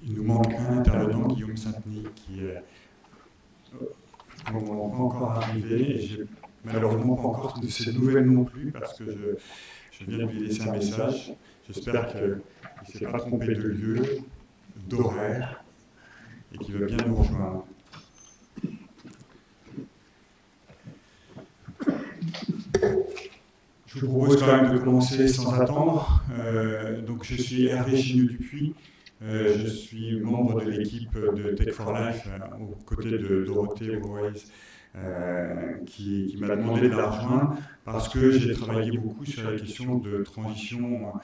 il nous manque un intervenant, Guillaume Saint-Denis, qui est pas encore arrivé, et j'ai malheureusement pas encore de ses nouvelles non plus, parce que je viens de lui laisser un message. J'espère qu'il ne s'est pas trompé de lieu, d'horaire, et qu'il va bien nous rejoindre. Je vous propose quand même de commencer sans attendre. Donc je suis Hervé Chigneux-Dupuis, je suis membre de l'équipe de Tech for Life aux côtés de Dorothée Bourgeois, qui m'a demandé de la rejoindre parce que j'ai travaillé beaucoup sur la question de transition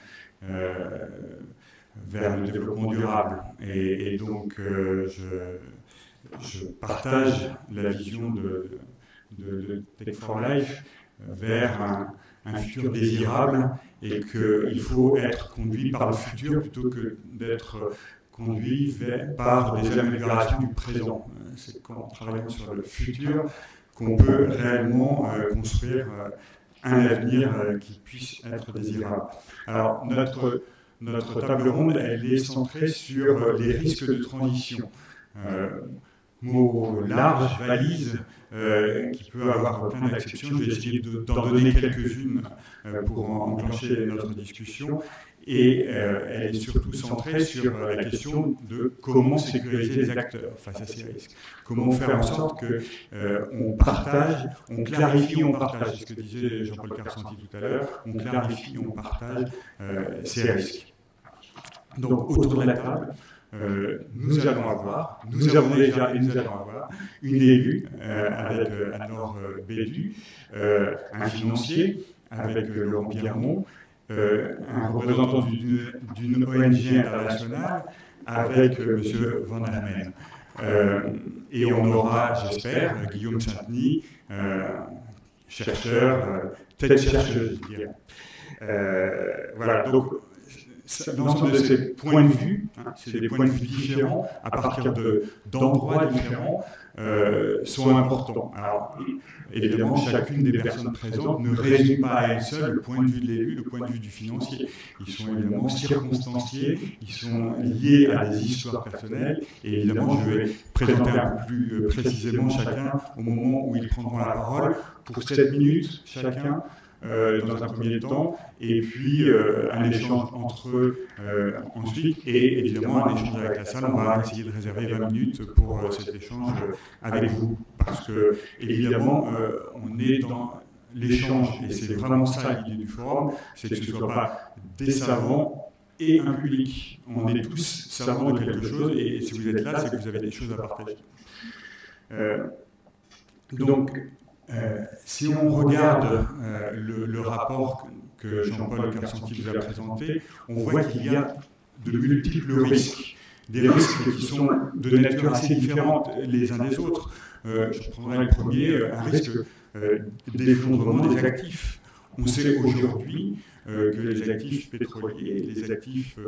vers le développement durable. Et donc je partage la vision de Tech for Life vers un futur désirable et qu'il faut être conduit par le futur plutôt que d'être conduit par des améliorations du présent. C'est qu'en travaillant sur le futur qu'on peut réellement construire un avenir qui puisse être désirable. Alors, notre table ronde, elle est centrée sur les risques de transition. Mot large, valise, qui peut avoir plein d'acceptions. Je vais essayer d'en donner quelques-unes pour enclencher notre discussion. Et elle est surtout centrée sur la question de comment sécuriser les acteurs face à ces risques. Comment faire en sorte qu'on partage, on clarifie, on partage. C'est ce que disait Jean-Paul Carsanti tout à l'heure. On clarifie, on partage ces risques. Donc, autour de la table, nous avons déjà et nous allons avoir une élue avec Anne-Laure Bédu, un financier avec Laurent Birmont, un représentant d'une ONG internationale avec M. Van Hermen. Et on aura, j'espère, Guillaume Saint-Denis, chercheur, tête chercheuse, je dirais. Voilà, donc l'ensemble de ces points de vue, c'est des points de vue différents, à partir d'endroits différents, sont importants. Alors, évidemment, chacune des personnes présentes ne résume pas à elle seule le point de vue de l'élu, le point de vue du financier. Ils sont évidemment circonstanciés, ils sont liés à des histoires personnelles, et évidemment, je vais présenter un peu plus précisément chacun au moment où ils prendront la parole, pour 7 minutes chacun, dans un premier temps, et puis un échange entre eux ensuite, et évidemment un échange avec la salle. On va essayer de réserver 20 minutes pour cet échange avec vous, parce que évidemment on est dans l'échange, et c'est vraiment ça l'idée du forum, c'est que ce ne soit pas des savants et un public. On est tous savants de quelque chose, et si vous êtes là, c'est que vous avez des choses à partager. Si on regarde le rapport que Jean-Paul Carsanti vous a présenté, on voit qu'il y a de multiples risques. Des risques qui sont de nature assez différente les uns des autres. Je prendrai le premier, un risque d'effondrement des actifs. On sait aujourd'hui que les actifs pétroliers, les actifs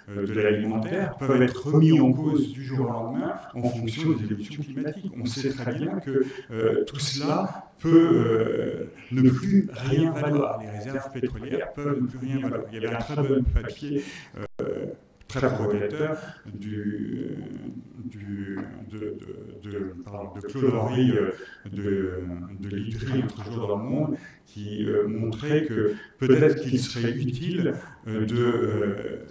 de l'alimentaire peuvent être remis en cause du jour au lendemain en fonction des évolutions climatiques. On sait très bien que tout cela peut ne plus rien valoir. Les réserves pétrolières peuvent ne plus rien valoir. Il y avait un très bon papier très provocateur de Claude Henry de l'IDRI l'autre jour dans le Monde, qui montrait que peut-être qu'il serait utile de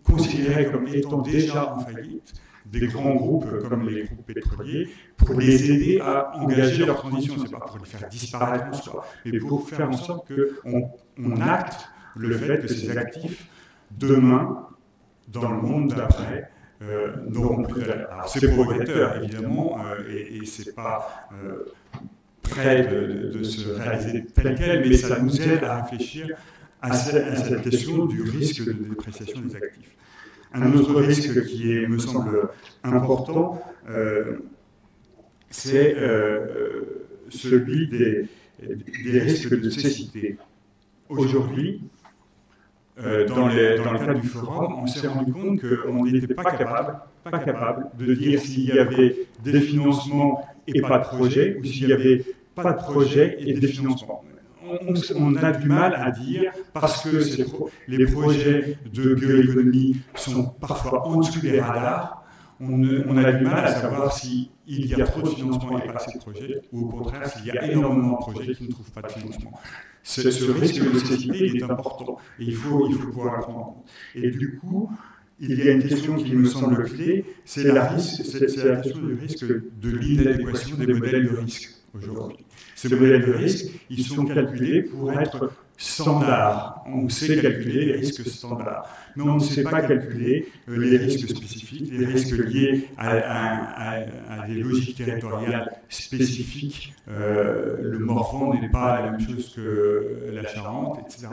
considérer comme étant déjà en faillite des grands groupes comme les groupes pétroliers pour les aider à engager leur transition. Ce n'est pas pour les faire disparaître en soi, mais pour faire en sorte qu'on acte le fait que ces actifs, demain, dans le monde d'après, n'auront plus de valeur. Alors c'est provocateur, évidemment, et ce n'est pas prêt de se réaliser tel quel, mais ça nous aide à réfléchir à cette question du risque de dépréciation des actifs. Un autre risque qui me semble important, c'est celui des risques de cécité. Aujourd'hui, dans le cadre du forum, on s'est rendu compte qu'on n'était pas capable de dire s'il y avait des financements et pas de projet, ou s'il n'y avait pas de projet et des financements. on a du mal à dire, parce que les projets de bioéconomie sont parfois en dessous des radars, on a du mal à savoir s'il y a trop de financement et pas assez de projets, ou au contraire s'il y a énormément de projets qui ne trouvent pas de financement. Ce risque de cécité, il est important, et il faut pouvoir le prendre en compte. Et du coup, il y a une question qui me semble clé, c'est la question du risque de l'inadéquation des modèles de risque aujourd'hui. Ces modèles de risque, ils sont calculés pour être standards. On sait calculer les risques standards, mais on ne sait pas calculer les risques spécifiques, les risques liés à des logiques territoriales spécifiques. Le Morvan n'est pas la même chose que la Charente, etc.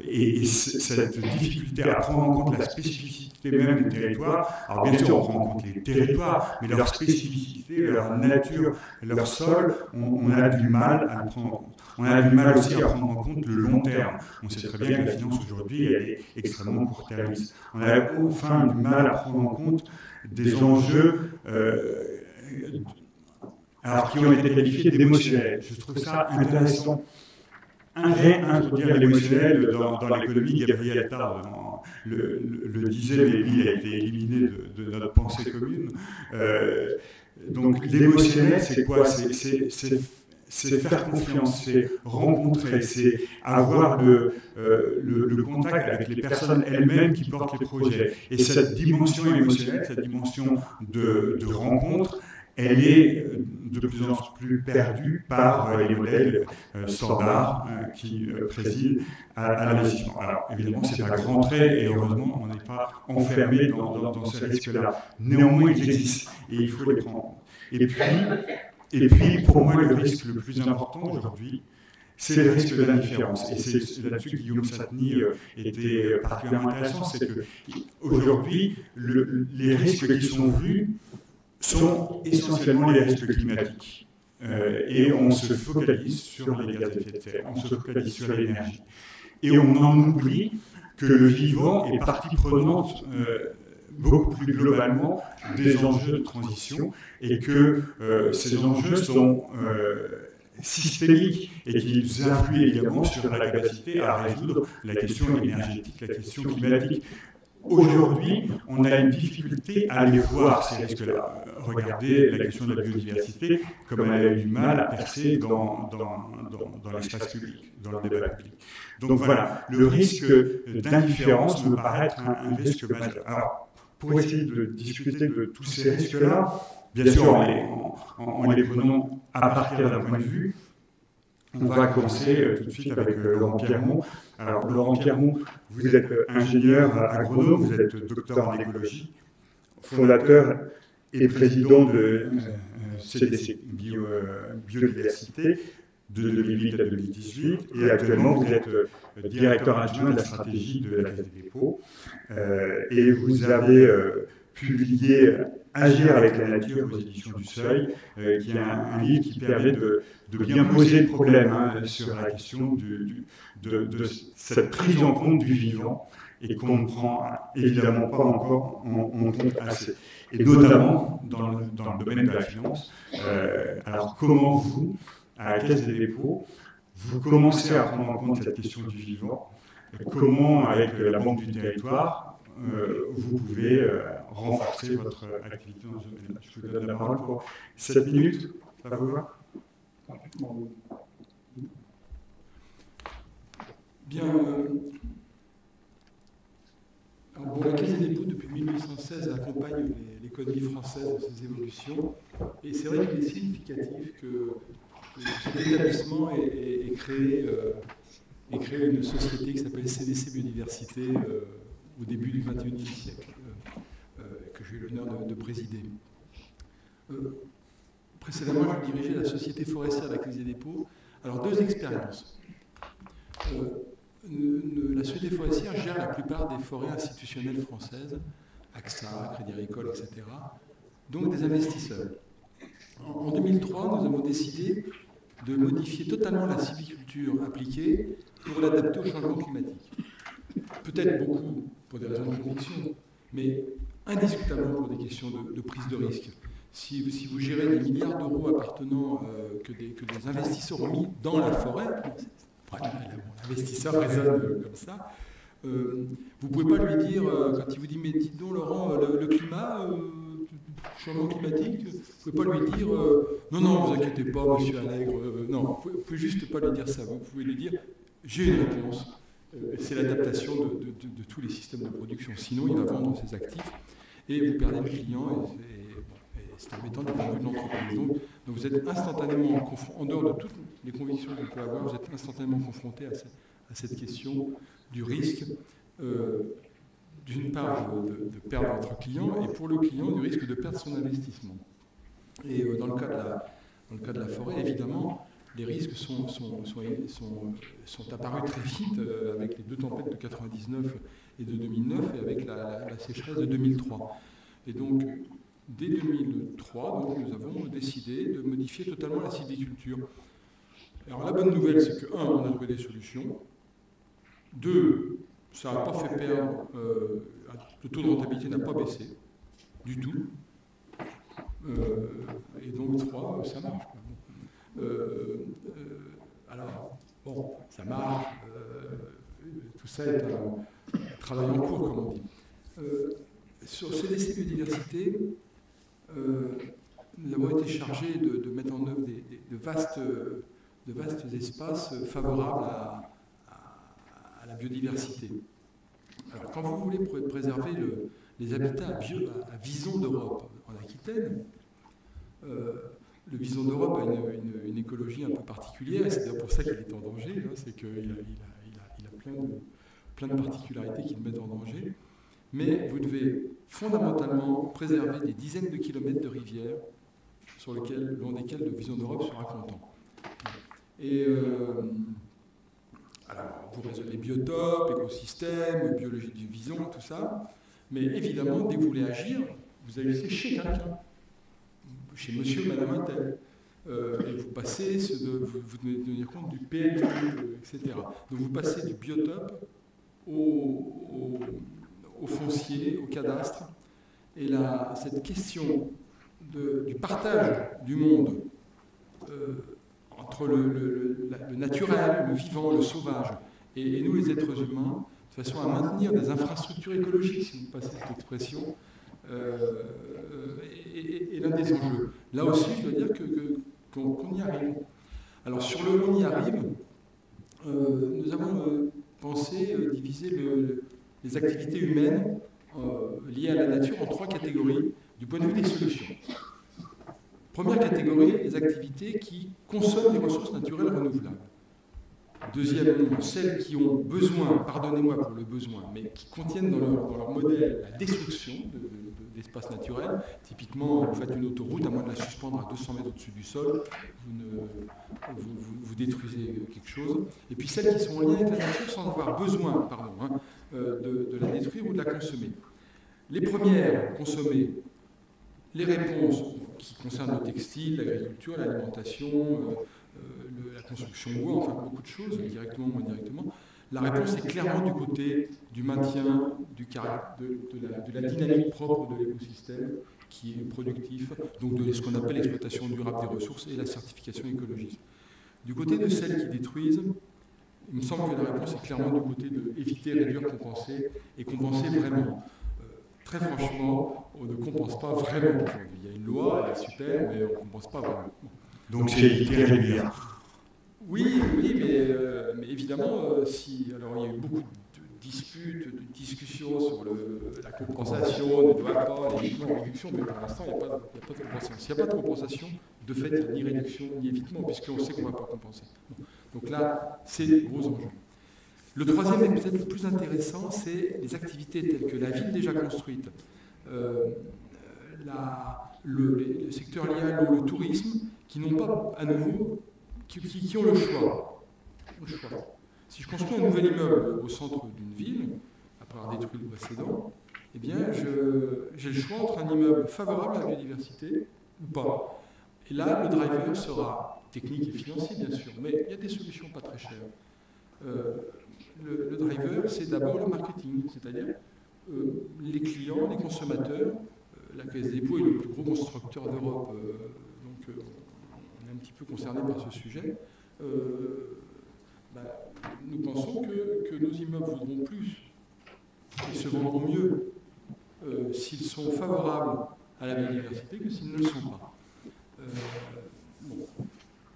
Et cette difficulté à prendre en compte la spécificité même des territoires, alors bien sûr on prend en compte les territoires, mais leur spécificité, leur nature, leur sol, on a du mal à le prendre en compte. On a du mal aussi à prendre en compte le long terme. On sait très bien que la finance aujourd'hui, elle est extrêmement court-termiste. On a enfin du mal à prendre en compte des enjeux qui ont été qualifiés d'émotionnels. Je trouve ça intéressant. Introduire l'émotionnel dans l'économie, Gabriel Attard le disait, mais lui a été éliminé de notre pensée commune. Donc l'émotionnel, c'est quoi? C'est faire confiance, c'est rencontrer, c'est avoir le contact avec les personnes elles-mêmes qui portent les projets. Et cette dimension émotionnelle, cette dimension de rencontre, elle est de plus en plus perdue par les modèles standards qui président à l'investissement. Alors évidemment, c'est un grand trait et heureusement, on n'est pas enfermé dans ces risques-là. Néanmoins, ils existent et il faut les prendre en compte. Et puis, pour moi, le risque le plus important aujourd'hui, c'est le risque de l'indifférence. Et c'est là-dessus que Guillaume Satny était particulièrement intéressant, c'est qu'aujourd'hui, les risques qui sont vus sont essentiellement les risques climatiques. Et on se focalise sur les gaz à effet de serre, on se focalise sur l'énergie. Et on en oublie que le vivant est partie prenante beaucoup plus globalement des enjeux de transition et que ces enjeux sont systémiques et qu'ils influent également sur la capacité à résoudre la question énergétique, la question climatique. Aujourd'hui, on a une difficulté à aller voir ces risques-là. Regardez la question de la biodiversité, comme elle a eu du mal à percer dans l'espace public, dans le débat public. Donc voilà, le risque d'indifférence me paraît être un risque majeur. Alors, pour essayer de discuter de tous ces risques-là, bien sûr, en les prenant à partir d'un point de vue, on va commencer tout de suite avec Laurent Pierremont. Alors, Laurent Pierremont, vous êtes ingénieur agronome, vous êtes docteur en écologie, fondateur et président de CDC Biodiversité de 2008 à 2018, et actuellement vous êtes directeur adjoint de la stratégie de la Caisse des dépôts, et vous avez publié Agir avec la nature aux éditions du Seuil, qui est un livre qui permet de bien poser le problème sur la question de cette prise en compte du vivant, et qu'on ne prend évidemment pas encore en compte assez. Et notamment dans le domaine de la finance. Alors comment vous, à la Caisse des dépôts, vous commencez à prendre en compte cette question du vivant? Comment, avec la Banque du Territoire, vous pouvez renforcer votre activité dans ce domaine-là? Je vous donne la parole pour 7 minutes. Ça vous va? Bien. Alors, la Caisse des dépôts, depuis 1816, accompagne l'économie française dans ses évolutions. Et c'est vrai qu'il est significatif que cet établissement ait créé une société qui s'appelle CDC Biodiversité au début du XXIe siècle, que j'ai eu l'honneur de présider. Précédemment, je dirigeais la Société forestière de la Caisse des dépôts. Alors, 2 expériences. La Société forestière gère la plupart des forêts institutionnelles françaises, AXA, Crédit Agricole, etc., donc des investisseurs. En 2003, nous avons décidé de modifier totalement la sylviculture appliquée pour l'adapter au changement climatique. Peut-être beaucoup pour des raisons de conviction, mais indiscutablement pour des questions de prise de risque. si vous gérez des milliards d'euros appartenant que des investisseurs ont mis dans la forêt, l'investisseur raisonne comme ça, vous ne pouvez pas lui dire, quand il vous dit, mais dites donc Laurent, le climat, changement climatique, vous ne pouvez pas lui dire, non, non, vous inquiétez pas, monsieur Allègre, non, vous ne pouvez juste pas lui dire ça, vous pouvez lui dire, j'ai une réponse, c'est l'adaptation de tous les systèmes de production, sinon il va vendre ses actifs et vous perdez le client, et c'est embêtant du point de vue de l'entreprise. Donc vous êtes instantanément, en dehors de toutes les convictions que vous pouvez avoir, vous êtes instantanément confronté à cette question du risque, d'une part de perdre votre client, et pour le client, du risque de perdre son investissement. Et dans le cas de la forêt, évidemment, les risques sont apparus très vite avec les deux tempêtes de 99 et de 2009 et avec la sécheresse de 2003. Et donc, dès 2003, donc, nous avons décidé de modifier totalement la sylviculture. Alors la bonne nouvelle, c'est que, un, on a trouvé des solutions. Deux, ça n'a pas fait perdre, le taux de rentabilité n'a pas baissé du tout. Et donc, trois, ça marche. Alors, bon, ça marche, tout ça est un travail en cours, comme on dit. Sur ces décès biodiversité, nous avons été chargés de mettre en œuvre de vastes espaces favorables à la biodiversité. Alors, quand vous voulez préserver les habitats à Vison d'Europe en Aquitaine, le Vison d'Europe a une écologie un peu particulière, et c'est d'ailleurs pour ça qu'il est en danger, hein, c'est qu'il a plein de particularités qui le mettent en danger. Mais vous devez fondamentalement préserver des dizaines de kilomètres de rivières le long desquelles le Vison d'Europe sera content. Et alors, vous résolvez les biotopes, écosystèmes, biologie du Vison, tout ça, mais évidemment, dès que vous voulez agir, vous agissez chez quelqu'un, chez monsieur, madame un tel. Et vous passez, vous devez tenir compte du PLU, etc. Donc vous passez du biotope au foncier, au cadastre. Et là, cette question du partage du monde entre le naturel, le vivant, le sauvage, et nous les êtres humains, de façon à maintenir des infrastructures écologiques, si vous passez cette expression, est l'un des enjeux. Là aussi, je dois dire qu'on y arrive. Alors sur le on y arrive, nous avons pensé diviser les activités humaines liées à la nature en trois catégories du point de vue des solutions. Première catégorie, les activités qui consomment des ressources naturelles renouvelables. Deuxièmement, celles qui ont besoin, pardonnez-moi pour le besoin, mais qui contiennent dans leur modèle la destruction d'espaces naturels. Typiquement, vous faites une autoroute, à moins de la suspendre à 200 mètres au-dessus du sol, vous détruisez quelque chose. Et puis celles qui sont en lien avec la nature sans avoir besoin de la détruire ou de la consommer. Les premières, consommer, les réponses qui concernent le textile, l'agriculture, l'alimentation, la construction bois, enfin beaucoup de choses, directement ou indirectement. La réponse est clairement du côté du maintien de la dynamique propre de l'écosystème qui est productif, donc de ce qu'on appelle l'exploitation durable des ressources et la certification écologique. Du côté de celles qui détruisent, il me semble que la réponse est clairement du côté de éviter, réduire, compenser, et compenser vraiment. Très franchement, on ne compense pas vraiment aujourd'hui. Il y a une loi, elle est super, mais on ne compense pas vraiment. Donc c'est éviter, réduire. Oui, mais évidemment, alors il y a eu beaucoup de disputes, de discussions sur la compensation, ne doit pas, l'évitement, réduction, mais pour l'instant, il n'y a pas de compensation. S'il n'y a pas de compensation, de fait, il n'y a ni réduction, ni évitement, puisqu'on sait qu'on ne va pas compenser. Donc là, c'est des gros enjeux. Le troisième, et peut-être le plus intéressant, c'est les activités telles que la ville déjà construite, le secteur lié à l'eau, le tourisme, qui n'ont pas, à nouveau, qui ont le choix. Si je construis un nouvel immeuble au centre d'une ville, après avoir détruit le précédent, eh bien, j'ai le choix entre un immeuble favorable à la biodiversité ou pas. Et là, le driver sera technique et financier, bien sûr, mais il y a des solutions pas très chères. Le driver, c'est d'abord le marketing, c'est-à-dire les clients, les consommateurs, la Caisse des dépôts est le plus gros constructeur d'Europe, donc on est un petit peu concerné par ce sujet. Nous pensons que nos immeubles vaudront plus et se vendront mieux s'ils sont favorables à la biodiversité que s'ils ne le sont pas.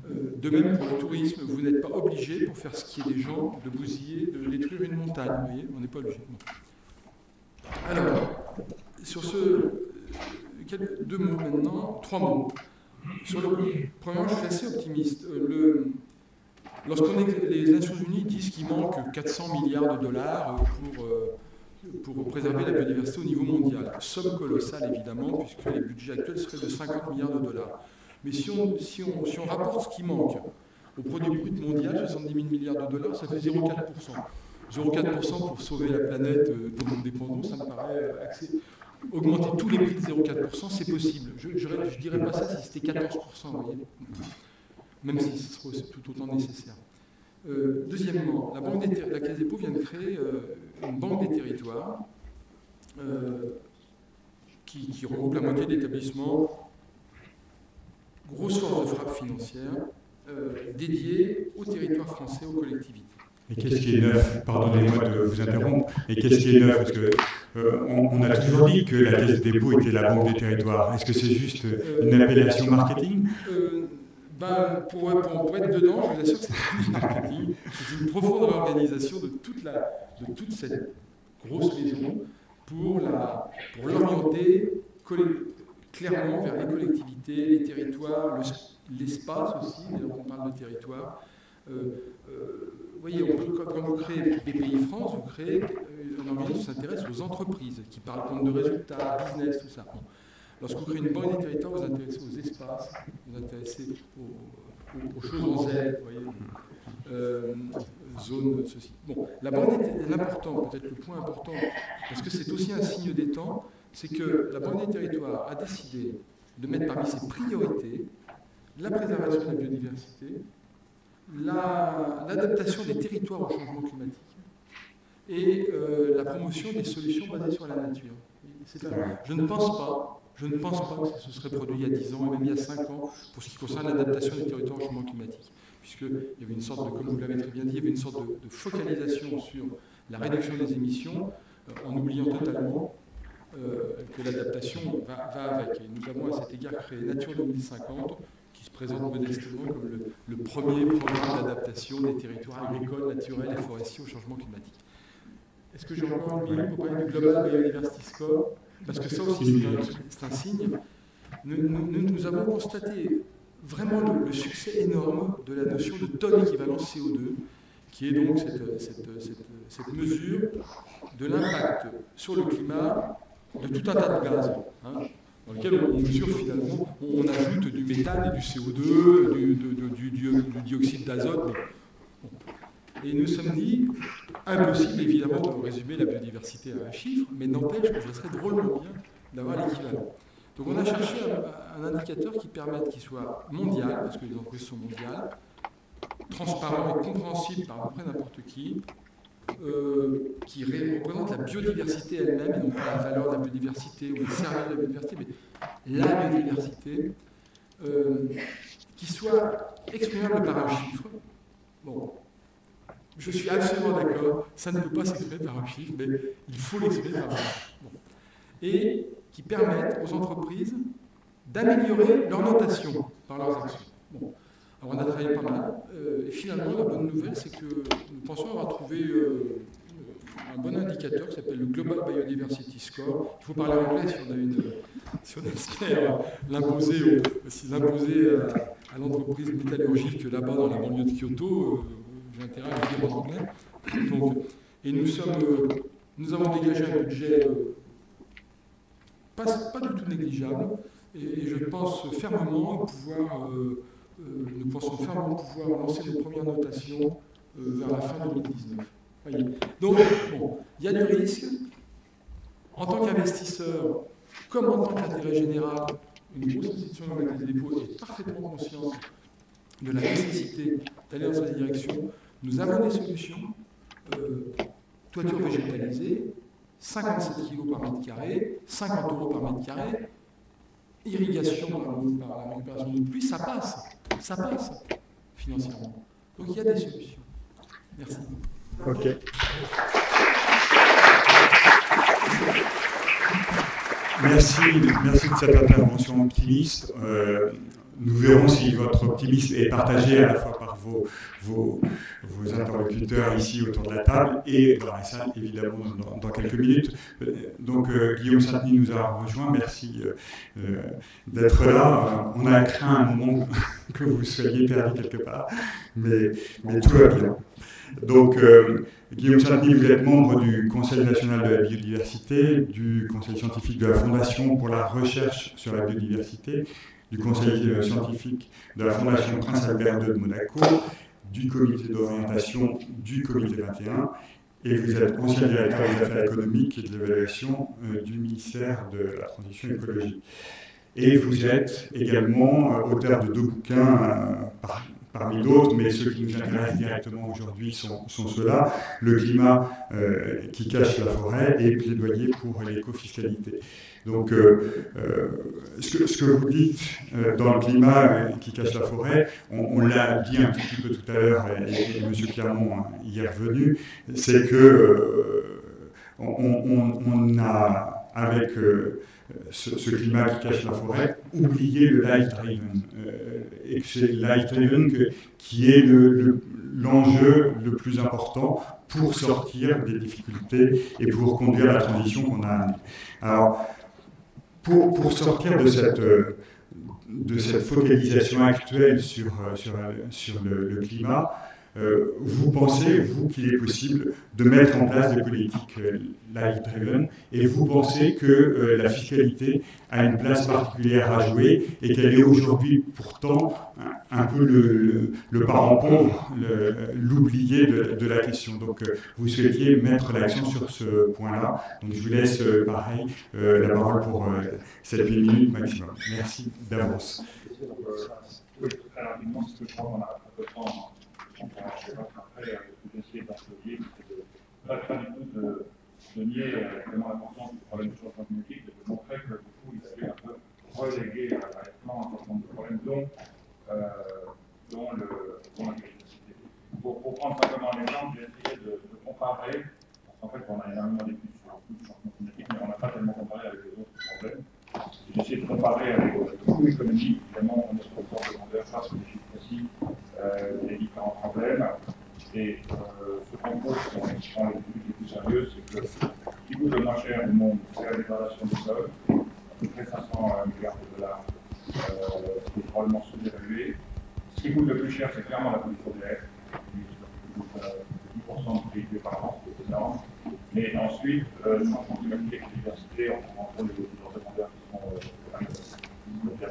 De même, pour le tourisme, vous n'êtes pas obligé, pour faire skier des gens, de bousiller, de détruire une montagne. Vous voyez, on n'est pas obligé. Bon. Alors, sur ce, deux mots maintenant, trois mots. Sur le premier, je suis assez optimiste. Les Nations Unies disent qu'il manque 400 milliards de dollars pour préserver la biodiversité au niveau mondial. Somme colossale, évidemment, puisque les budgets actuels seraient de 50 milliards de dollars. Mais si on rapporte ce qui manque au produit brut mondial, 70 000 milliards de dollars, ça fait 0,4%. 0,4% pour sauver la planète dont nous dépendons, ça me paraît augmenter tous les prix de 0,4%, c'est possible. Je ne dirais pas ça si c'était 14%, vous voyez, même si ce serait tout autant nécessaire. Deuxièmement, la Caisse des dépôts vient de créer une banque des territoires qui regroupe la moitié d'établissements, grosse force de frappe financière, dédiée aux territoires français, aux collectivités. Et qu'est-ce qui est neuf? Pardonnez-moi de vous interrompre. Et qu'est-ce qui est neuf? Parce que on a toujours dit que la Caisse des dépôts était la banque des territoires. Est-ce que c'est juste une appellation marketing? Pour être dedans, je vous assure que c'est du marketing. C'est une profonde réorganisation de toute cette grosse maison pour l'orienter clairement vers les collectivités, les territoires, l'espace aussi, alors qu'on parle de territoire. Vous voyez, quand vous créez BPI France, vous créez un organisme qui s'intéresse aux entreprises, qui parle compte de résultats, business, tout ça. Bon. Lorsque vous créez une banque des territoires, vous vous intéressez aux espaces, vous vous intéressez aux choses en Z, vous voyez, zone, ceci. Bon, la banque est l'important, peut-être le point important, parce que c'est aussi un signe des temps, c'est que la banque des territoires a décidé de mettre parmi ses priorités la préservation de la biodiversité, l'adaptation des territoires au changement climatique et la promotion des solutions basées sur la nature. Je ne pense pas que ce serait produit il y a 10 ans et même il y a 5 ans pour ce qui concerne l'adaptation des territoires au changement climatique, puisqu'il y avait une sorte de, comme vous l'avez très bien dit, il y avait une sorte de focalisation sur la réduction des émissions en oubliant totalement que l'adaptation va avec. Et nous avons à cet égard créé Nature 2050, qui se présente modestement comme le premier programme d'adaptation des territoires agricoles, naturels et forestiers au changement climatique. Est-ce que j'ai encore une minute pour parler du Global Biodiversity Score? Parce que ça aussi, c'est un signe. Nous avons constaté vraiment le succès énorme de la notion de tonne équivalence CO2, qui est donc cette mesure de l'impact sur le climat de tout un tas de gaz. Dans lequel on mesure finalement, on ajoute du méthane et du CO2, du dioxyde d'azote. Et nous sommes dit, impossible évidemment de résumer la biodiversité à un chiffre, mais n'empêche que ça serait drôlement bien d'avoir l'équivalent. Donc on a cherché un indicateur qui permette qu'il soit mondial, parce que les entreprises sont mondiales, transparent et compréhensible par à peu près n'importe qui représente la biodiversité elle-même, et non pas la valeur de la biodiversité ou le service de la biodiversité, mais la biodiversité, qui soit exprimable par un chiffre. Bon, je suis absolument d'accord, ça ne peut pas s'exprimer par un chiffre, mais il faut l'exprimer par un chiffre. Bon. Et qui permettent aux entreprises d'améliorer leur notation par leurs actions. Bon. Alors on a travaillé pas mal, et finalement la bonne nouvelle c'est que nous pensons avoir trouvé un bon indicateur qui s'appelle le Global Biodiversity Score. Il faut parler anglais si on espère l'imposer à l'entreprise métallurgique là-bas dans la banlieue de Kyoto, j'ai intérêt à le dire en anglais. Donc, et nous avons dégagé un budget pas du tout négligeable, et je pense fermement pouvoir... nous pensons fermement pouvoir lancer nos premières notations vers la fin 2019. Voyez. Donc, bon, il y a du risque. En tant qu'investisseur, comme en tant qu'intérêt général, une grosse institution comme la Caisse des dépôts est parfaitement consciente de la nécessité d'aller dans cette direction. Nous avons des solutions, toiture végétalisée, 57 kg par mètre carré, 50 € par mètre carré, irrigation par la récupération d'une pluie, ça passe financièrement. Donc il y a des solutions. Merci. Ok. Merci de cette intervention optimiste. Nous verrons si votre optimisme est partagé à la fois par vos interlocuteurs ici autour de la table et dans la salle, évidemment, dans quelques minutes. Donc, Guillaume Saint-Denis nous a rejoint. Merci d'être là. On a craint un moment que vous soyez perdu quelque part, mais tout va bien. Donc, Guillaume Saint-Denis, vous êtes membre du Conseil national de la biodiversité, du Conseil scientifique de la Fondation pour la recherche sur la biodiversité, du Conseil scientifique de la Fondation Prince Albert II de Monaco, du comité d'orientation du comité 21, et vous êtes ancien directeur des affaires économiques et de l'évaluation du ministère de la Transition écologique. Et vous êtes également auteur de 2 bouquins, parmi d'autres, mais ceux qui nous intéressent directement aujourd'hui sont ceux-là, Le climat qui cache la forêt et Plaidoyer pour l'écofiscalité. Donc, ce que vous dites dans le climat qui cache la forêt, on l'a dit un petit peu tout à l'heure, et M. Clermont y est revenu, c'est que on a, avec ce climat qui cache la forêt, oublié le life-driven. Et que c'est le life-driven qui est l'enjeu le plus important pour sortir des difficultés et pour conduire la transition qu'on a amenée. Alors, pour sortir de cette focalisation actuelle sur le climat, vous pensez, vous, qu'il est possible de mettre en place des politiques life-driven, et vous pensez que la fiscalité a une place particulière à jouer et qu'elle est aujourd'hui pourtant un peu le parent pauvre, l'oublié de la question. Donc vous souhaitiez mettre l'accent sur ce point-là. Donc je vous laisse, pareil, la parole pour 7-8 minutes maximum. Merci d'avance. Oui, très rapidement, ce que je crois qu'on a à peu près on pourra après essayer d'employer, c'est de du coup de nier vraiment l'importance du problème du changement climatique, de montrer que du coup il a été un peu relégué à un certain nombre de problèmes, dont la biodiversité. Pour prendre simplement un exemple, j'ai essayé de comparer, parce qu'en fait on a énormément d'études sur le changement climatique, mais on n'a pas tellement comparé avec les autres problèmes. J'ai essayé de comparer avec le coût économique, évidemment on est sur le plan de grandeur face aux chiffres précis, les différents problèmes. Et ce qu'on pose, si on prend les études les plus sérieuses, c'est que ce qui coûte le moins cher au monde, c'est la dégradation du sol, à peu près 500 milliards de dollars, qui est probablement sous-évalué. Ce qui coûte le plus cher, c'est clairement la pollution de l'air, qui coûte 10% de PIB par an, c'est énorme. Mais ensuite, le changement climatique et la biodiversité, on prend les autres demandeurs qui sont donc il n'y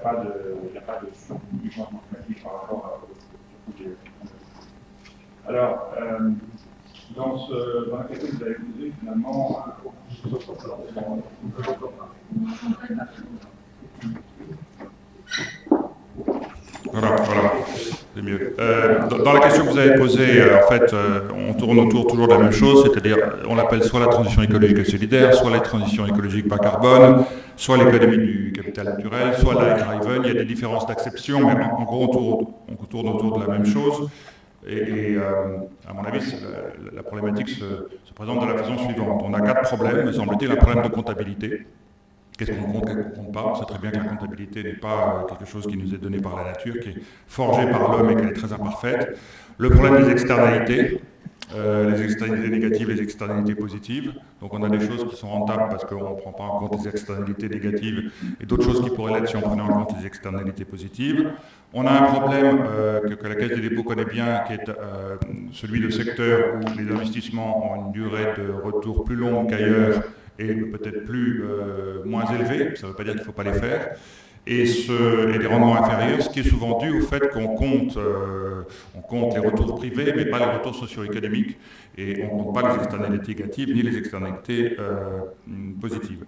a pas de surcoût du changement climatique par rapport au surcoût des. Alors, dans la question que vous avez posée, finalement, voilà, c'est mieux. Dans la question que vous avez posée, en fait, on tourne autour toujours de la même chose, c'est-à-dire, on l'appelle soit la transition écologique et solidaire, soit la transition écologique bas carbone, soit l'économie du capital naturel, soit life-driven. Il y a des différences d'acception, mais en gros, on tourne autour de la même chose. Et à mon avis, la problématique se présente de la façon suivante. On a 4 problèmes, me semble-t-il. Un problème de comptabilité. Qu'est-ce qu'on compte, qu'est-ce qu'on compte pas? On sait très bien que la comptabilité n'est pas quelque chose qui nous est donné par la nature, qui est forgé par l'homme et qu'elle est très imparfaite. Le problème des externalités. Les externalités négatives, les externalités positives. Donc on a des choses qui sont rentables parce qu'on ne prend pas en compte les externalités négatives et d'autres choses qui pourraient l'être si on prenait en compte les externalités positives. On a un problème que la Caisse des dépôts connaît bien, qui est celui de secteurs où les investissements ont une durée de retour plus longue qu'ailleurs et peut-être moins élevée. Ça ne veut pas dire qu'il ne faut pas les faire. Et des rendements inférieurs, ce qui est souvent dû au fait qu'on compte les retours privés, mais pas les retours socio-économiques, et on ne compte pas les externalités négatives ni les externalités positives.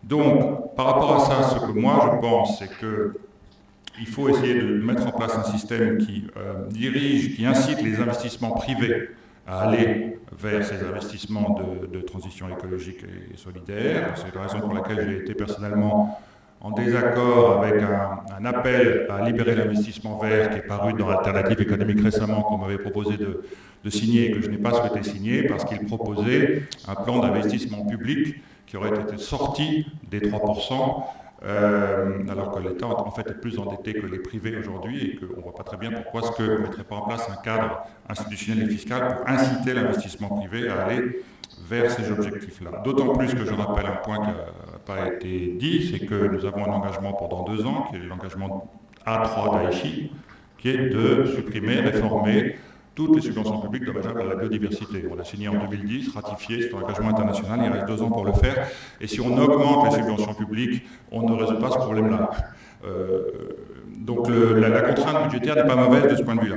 Donc, par rapport à ça, ce que moi je pense, c'est qu'il faut essayer de mettre en place un système qui dirige, qui incite les investissements privés à aller vers ces investissements de transition écologique et solidaire. C'est la raison pour laquelle j'ai été personnellement en désaccord avec un appel à libérer l'investissement vert qui est paru dans Alternative économique récemment, qu'on m'avait proposé de signer et que je n'ai pas souhaité signer parce qu'il proposait un plan d'investissement public qui aurait été sorti des 3%, alors que l'État en fait est plus endetté que les privés aujourd'hui et qu'on ne voit pas très bien pourquoi est-ce qu'on ne mettrait pas en place un cadre institutionnel et fiscal pour inciter l'investissement privé à aller vers ces objectifs-là. D'autant plus que je rappelle un point qui n'a pas été dit, c'est que nous avons un engagement pendant 2 ans, qui est l'engagement A3 d'Aichi, qui est de supprimer, réformer toutes les subventions publiques dommageables à la biodiversité. On l'a signé en 2010, ratifié, c'est un engagement international, il reste 2 ans pour le faire. Et si on augmente les subventions publiques, on ne résout pas ce problème-là. Donc la contrainte budgétaire n'est pas mauvaise de ce point de vue-là.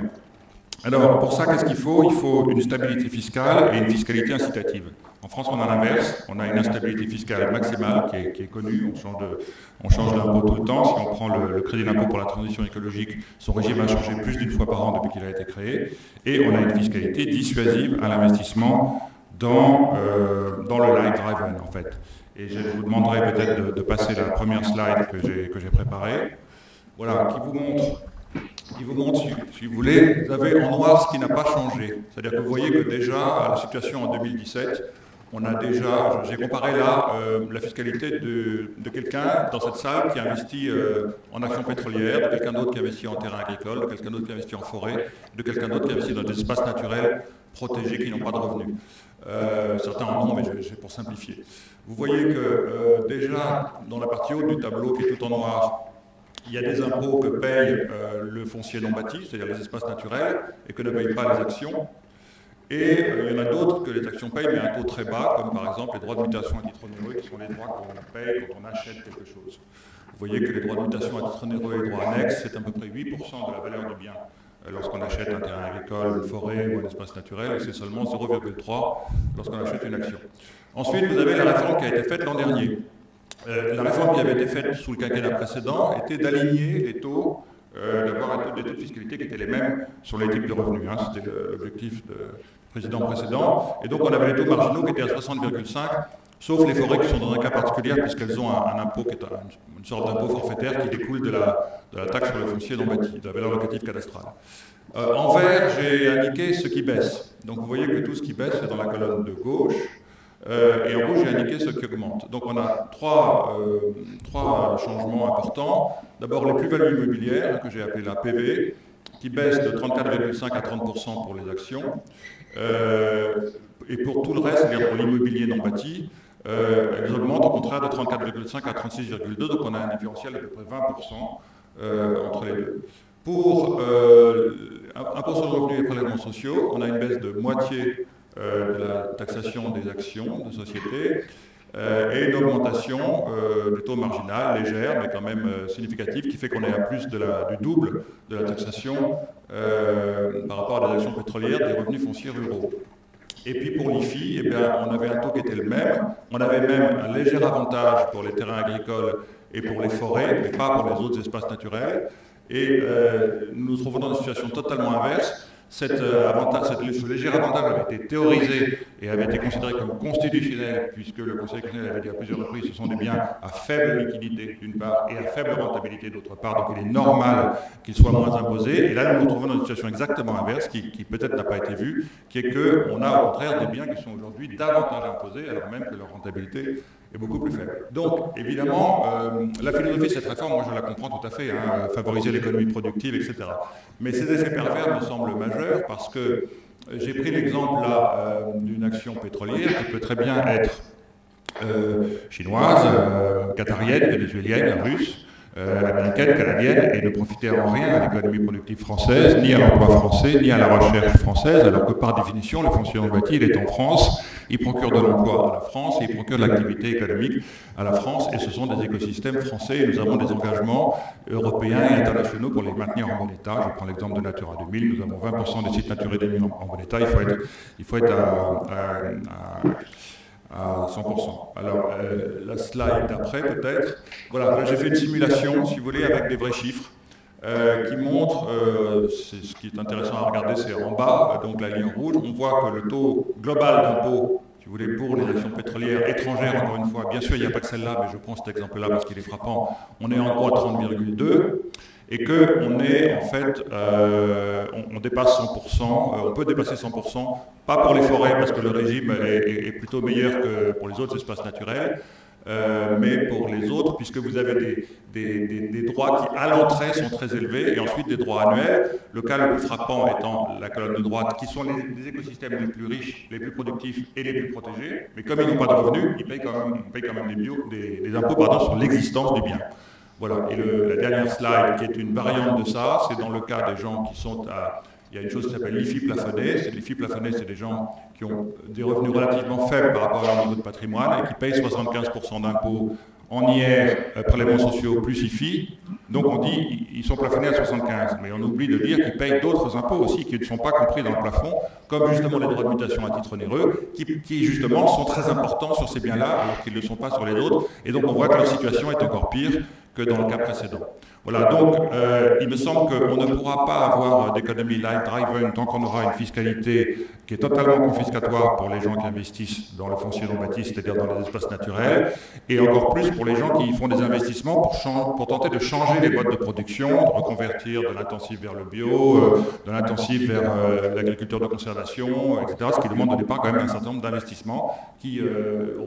Alors, pour ça, qu'est-ce qu'il faut? Il faut une stabilité fiscale et une fiscalité incitative. En France, on a l'inverse. On a une instabilité fiscale maximale qui est connue. On change d'impôt tout le temps. Si on prend le crédit d'impôt pour la transition écologique, son régime a changé plus d'1 fois par an depuis qu'il a été créé. Et on a une fiscalité dissuasive à l'investissement dans le light driven, en fait. Et je vous demanderai peut-être de passer la première slide que j'ai préparée. Voilà, qui vous montre, si vous voulez, vous avez en noir ce qui n'a pas changé. C'est-à-dire que vous voyez que déjà, à la situation en 2017, on a déjà, j'ai comparé là la fiscalité de quelqu'un dans cette salle qui investit en actions pétrolières, de quelqu'un d'autre qui investit en terrain agricole, de quelqu'un d'autre qui investit en forêt, de quelqu'un d'autre qui investit dans des espaces naturels protégés qui n'ont pas de revenus. Certains en ont, mais c'est pour simplifier. Vous voyez que déjà, dans la partie haute du tableau qui est tout en noir, il y a des impôts que paye le foncier non bâti, c'est-à-dire les espaces naturels, et que ne payent pas les actions. Et il y en a d'autres que les actions payent, mais à un taux très bas, comme par exemple les droits de mutation à titre onéreux, qui sont les droits qu'on paye quand on achète quelque chose. Vous voyez que les droits de mutation à titre onéreux et les droits annexes, c'est à peu près 8% de la valeur du bien lorsqu'on achète un terrain agricole, une forêt ou un espace naturel, et c'est seulement 0,3 lorsqu'on achète une action. Ensuite, vous avez la réforme qui a été faite l'an dernier. La réforme qui avait été faite sous le quinquennat précédent était d'aligner les taux, d'avoir des taux de fiscalité qui étaient les mêmes sur les types de revenus. Hein, c'était l'objectif du président précédent. Et donc on avait les taux marginaux qui étaient à 60,5, sauf les forêts qui sont dans un cas particulier puisqu'elles ont un impôt qui est une sorte d'impôt forfaitaire qui découle de la taxe sur le foncier non bâti, de la valeur locative cadastrale. En vert, j'ai indiqué ce qui baisse. Donc vous voyez que tout ce qui baisse est dans la colonne de gauche. Et en rouge, j'ai indiqué ce qui augmente. Donc on a trois changements importants. D'abord les plus-values immobilières, que j'ai appelées la PV, qui baissent de 34,5 à 30% pour les actions. Et pour tout le reste, c'est-à-dire pour l'immobilier non bâti, elles augmentent au contraire de 34,5 à 36,2, donc on a un différentiel d'à peu près 20% entre les deux. Pour impôt sur le revenu et prélèvements sociaux, on a une baisse de moitié de la taxation des actions de société et une augmentation du taux marginal légère mais quand même significative qui fait qu'on est à plus du double de la taxation par rapport à des actions pétrolières des revenus fonciers ruraux. Et puis pour l'IFI, eh bien, on avait un taux qui était le même, on avait même un léger avantage pour les terrains agricoles et pour les forêts, mais pas pour les autres espaces naturels. Et nous nous trouvons dans une situation totalement inverse. Ce léger avantage avait été théorisé et avait été considéré comme constitutionnel, puisque le Conseil constitutionnel avait dit à plusieurs reprises que ce sont des biens à faible liquidité, d'une part, et à faible rentabilité, d'autre part. Donc il est normal qu'ils soient moins imposés. Et là, nous nous trouvons dans une situation exactement inverse, qui peut-être n'a pas été vue, qui est qu'on a au contraire des biens qui sont aujourd'hui davantage imposés, alors même que leur rentabilité est beaucoup plus faible. Donc, évidemment, la philosophie de cette réforme, moi je la comprends tout à fait, hein, favoriser l'économie productive, etc. Mais ces effets pervers me semblent majeurs parce que j'ai pris l'exemple là d'une action pétrolière qui peut très bien être chinoise, qatarienne, vénézuélienne, russe, américaine, canadienne, et ne profiter en rien à l'économie productive française, ni à l'emploi français, ni à la recherche française, alors que par définition, le foncier non bâti, il est en France, il procure de l'emploi à la France, et il procure de l'activité économique à la France, et ce sont des écosystèmes français, et nous avons des engagements européens et internationaux pour les maintenir en bon état. Je prends l'exemple de Natura 2000, nous avons 20% des sites naturels démis en bon état, il faut être à 100%. Alors, la slide d'après, peut-être. Voilà, j'ai fait une simulation, si vous voulez, avec des vrais chiffres. qui montre, ce qui est intéressant à regarder, c'est en bas, donc la ligne rouge, on voit que le taux global d'impôt, si vous voulez, pour les actions pétrolières étrangères, encore une fois, bien sûr, il n'y a pas que celle-là, mais je prends cet exemple-là parce qu'il est frappant, on est en gros à 30,2, et qu'on est, en fait, on dépasse 100%, on peut dépasser 100%, pas pour les forêts, parce que le régime est plutôt meilleur que pour les autres espaces naturels, mais pour les autres, puisque vous avez des droits qui, à l'entrée, sont très élevés, et ensuite des droits annuels. Le cas le plus frappant étant la colonne de droite, qui sont les écosystèmes les plus riches, les plus productifs et les plus protégés, mais comme ils n'ont pas de revenus, ils payent quand même des impôts sur l'existence du bien. Voilà, et la dernière slide, qui est une variante de ça, c'est dans le cas des gens qui sont à... Il y a une chose qui s'appelle l'IFI plafonné. L'IFI plafonné, c'est des gens qui ont des revenus relativement faibles par rapport à leur niveau de patrimoine et qui payent 75% d'impôts en IR, prélèvements sociaux plus IFI. Donc on dit ils sont plafonnés à 75, mais on oublie de dire qu'ils payent d'autres impôts aussi qui ne sont pas compris dans le plafond, comme justement les droits de mutation à titre onéreux, qui justement sont très importants sur ces biens-là, alors qu'ils ne le sont pas sur les autres. Et donc on voit que leur situation est encore pire que dans le cas précédent. Voilà, donc il me semble qu'on ne pourra pas avoir d'économie light-driven tant qu'on aura une fiscalité qui est totalement confiscatoire pour les gens qui investissent dans le foncier non bâti, c'est-à-dire dans les espaces naturels, et encore plus pour les gens qui font des investissements pour tenter de changer les modes de production, de reconvertir de l'intensif vers le bio, de l'intensif vers l'agriculture de conservation, etc., ce qui demande au départ quand même un certain nombre d'investissements qui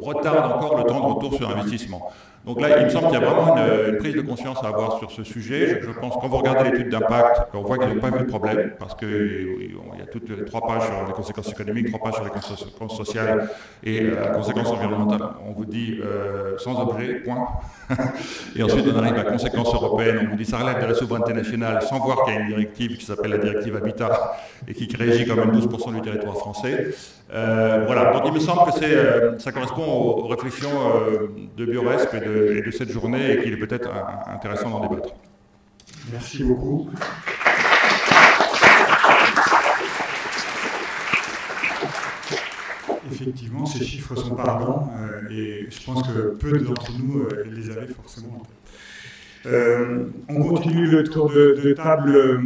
retardent encore le temps de retour sur investissement. Donc là, il me semble qu'il y a vraiment une prise de conscience à avoir sur ce sujet. Je pense que quand vous regardez l'étude d'impact, on voit qu'ils n'ont pas vu le problème, parce qu'il y a toutes les 3 pages sur les conséquences économiques, 3 pages sur les conséquences sociales et la conséquence environnementale. On vous dit sans objet, point. Et ensuite, on arrive à la conséquence européenne, on vous dit ça relève de la souveraineté nationale, sans voir qu'il y a une directive qui s'appelle la directive Habitat et qui régit quand même 12% du territoire français. Voilà, donc il me semble que ça correspond aux réflexions de Bioresp et de cette journée et qu'il est peut-être intéressant d'en débattre. Merci beaucoup. Effectivement, ces chiffres sont parlants et je pense que peu d'entre nous les avaient forcément en tête. On continue le tour de table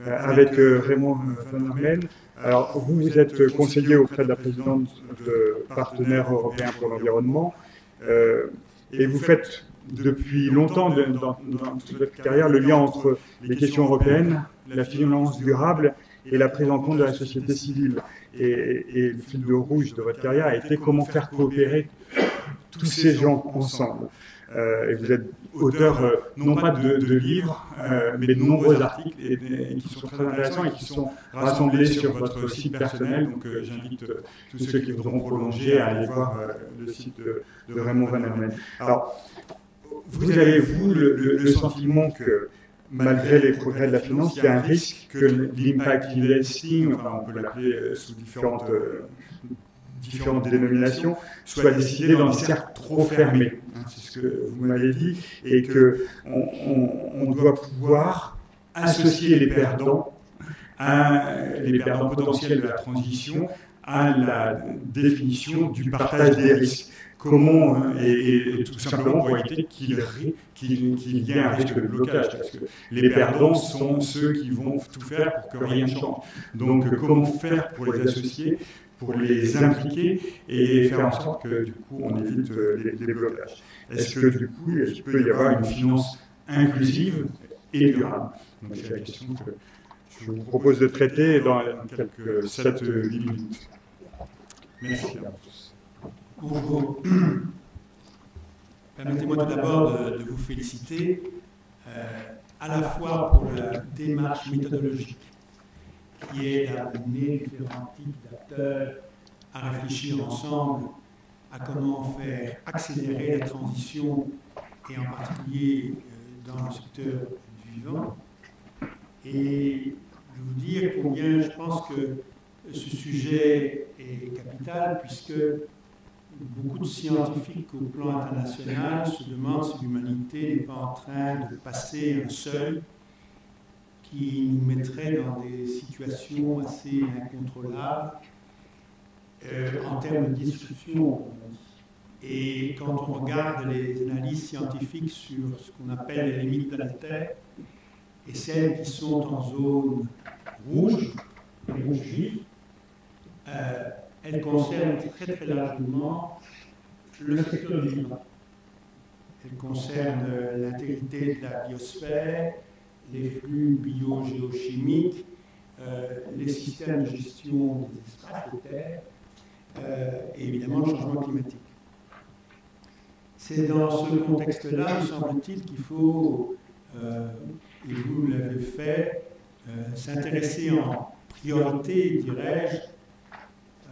avec Raymond Van Armen. Alors, vous êtes conseiller auprès de la présidente de Partenaires européens pour l'environnement et vous faites depuis longtemps dans toute votre carrière le lien entre les questions européennes, la finance durable et la prise en compte de la société civile. Et le fil de rouge de votre carrière a été comment faire coopérer tous ces gens ensemble. Et vous êtes auteur non pas de livres, mais de nombreux articles et qui sont très intéressants et qui sont rassemblés sur votre site personnel. Donc j'invite tous ceux qui voudront prolonger à aller voir le site de Raymond Van Armen. Alors, vous avez, vous, le sentiment que malgré les progrès de la finance, il y a un risque que l'impact investing, enfin on peut l'appeler sous différentes dénominations, soit décidé dans des cercles trop fermés. C'est ce que vous m'avez dit, et qu'on doit pouvoir associer les perdants potentiels de la transition à la définition du partage des risques. Comment, et tout simplement pour éviter qu'il y ait un risque de blocage, parce que les perdants sont ceux qui vont tout faire pour que rien ne change. Donc comment faire pour les associer, pour les impliquer et faire en sorte que du coup on évite les blocages. Est-ce que du coup il peut y avoir une finance inclusive et durable? Donc c'est la question que je vous propose de traiter dans quelques 7-8 minutes. Merci à tous. Bonjour. Permettez-moi tout d'abord de vous féliciter à la fois pour la démarche méthodologique qui est d'amener différents types d'acteurs à réfléchir ensemble à comment faire accélérer la transition et en particulier dans le secteur du vivant. Et je vous dire combien je pense que ce sujet est capital puisque beaucoup de scientifiques au plan international se demandent si l'humanité n'est pas en train de passer un seuil qui nous mettrait dans des situations assez incontrôlables en termes de destruction. Et quand on regarde les analyses scientifiques sur ce qu'on appelle les limites planétaires, et celles qui sont en zone rouge, les rouges vifs, elles concernent très très largement le secteur du vivant. Elles concernent l'intégrité de la biosphère, les flux biogéochimiques, les systèmes de gestion des espaces de terre et évidemment le changement climatique. C'est dans ce contexte-là, me semble-t-il, qu'il faut, et vous l'avez fait, s'intéresser en priorité, dirais-je,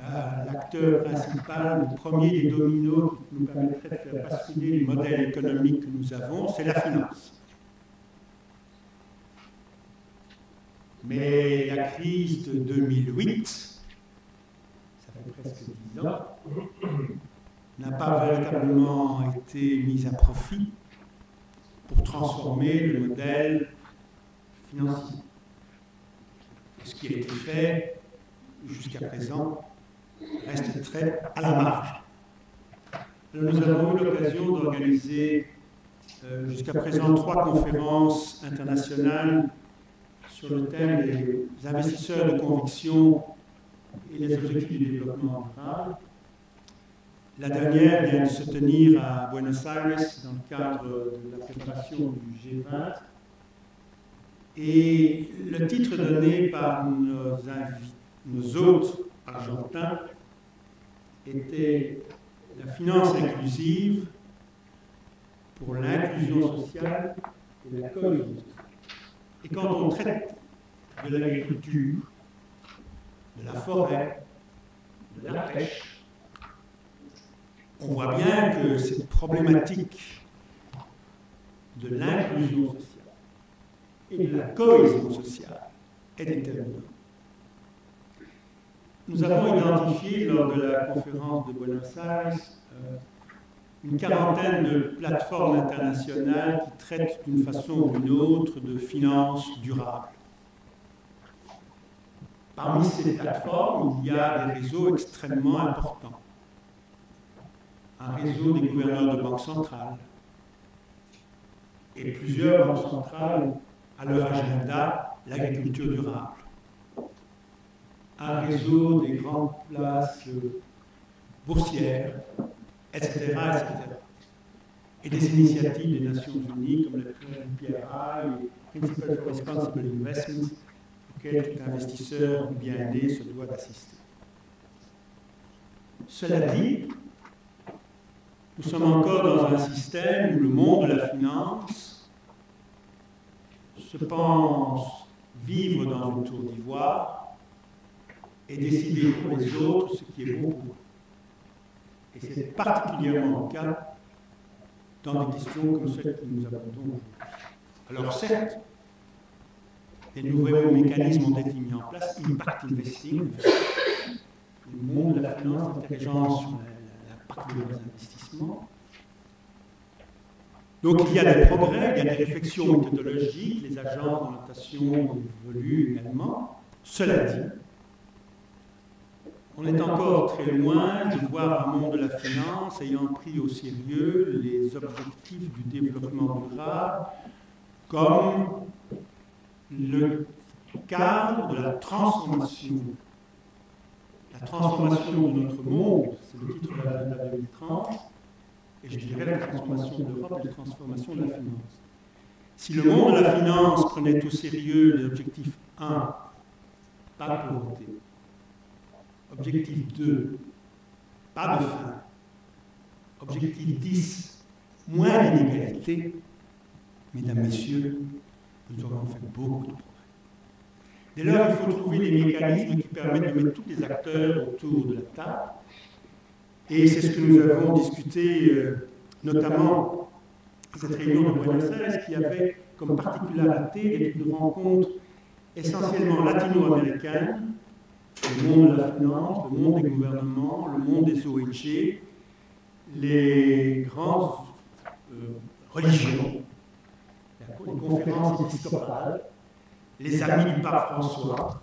à l'acteur principal, le premier des dominos qui nous permettrait de faire basculer le modèle économique que nous avons, c'est la finance. Mais la crise de 2008, ça fait presque 10 ans, n'a pas véritablement été mise à profit pour transformer le modèle financier. Ce qui a été fait jusqu'à présent reste très à la marge. Alors, nous avons eu l'occasion d'organiser jusqu'à présent 3 conférences internationales sur le thème des investisseurs de conviction et les objectifs du développement durable. La dernière vient de se tenir à Buenos Aires dans le cadre de la préparation du G20. Et le titre donné par nos hôtes argentins était « La finance inclusive pour l'inclusion sociale et la cohésion ». Et quand on traite de l'agriculture, de la forêt, de la pêche, on voit bien que cette problématique de l'inclusion sociale et de la cohésion sociale est déterminante. Nous avons identifié lors de la conférence de Buenos Aires une quarantaine de plateformes internationales qui traitent d'une façon ou d'une autre de finances durables. Parmi ces plateformes, il y a des réseaux extrêmement importants. Un réseau des gouverneurs de banques centrales. Et plusieurs banques centrales ont à leur agenda l'agriculture durable. Un réseau des grandes places boursières, etc., etc. Et des initiatives des Nations Unies comme le PRI, les Principles for Responsible Investments, auxquels tout investisseur bien né se doit d'assister. Cela dit, nous sommes encore dans un système où le monde de la finance se pense vivre dans une tour d'ivoire et décider pour les autres ce qui est bon pour eux. Et c'est particulièrement le cas dans des questions comme celles que nous abordons aujourd'hui. Alors certes, des nouveaux mécanismes ont été mis en place, impact investing, le monde de la finance intelligent sur l'impact de leurs investissements. Donc il y a des progrès, il y a des réflexions méthodologiques, les agences de notation évoluent également. Cela dit, on est encore très loin de voir un monde de la finance ayant pris au sérieux les objectifs du développement durable comme le cadre de la transformation. La transformation de notre monde, c'est le titre de l'agenda 2030, et je dirais la transformation de l'Europe et la transformation de la finance. Si le monde de la finance prenait au sérieux les objectifs 1, pas de pauvreté, objectif 2, pas de faim, objectif 10, moins d'inégalités, mesdames, messieurs, nous aurons fait beaucoup de progrès. Dès lors, il faut trouver des mécanismes qui permettent de mettre tous les acteurs autour de la table. Et c'est ce que nous avons discuté, notamment cette réunion de Buenos Aires, qui avait comme particularité d'être une rencontre essentiellement latino-américaine, le monde de la finance, le monde des gouvernements, le monde des ONG, les grandes religions, les conférences épiscopales, les amis du pape François.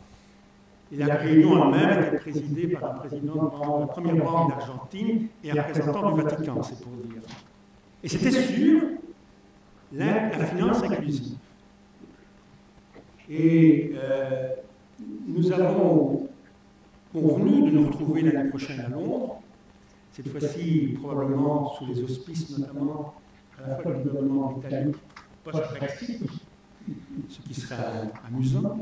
Et la réunion elle-même était présidée par un président de la première banque d'Argentine et un représentant du Vatican, c'est pour dire. Et c'était sur la finance inclusive. Et nous avons convenu de nous retrouver l'année prochaine à Londres, cette fois-ci probablement sous les auspices notamment à la fois du gouvernement britannique post-Brexit, ce qui serait amusant,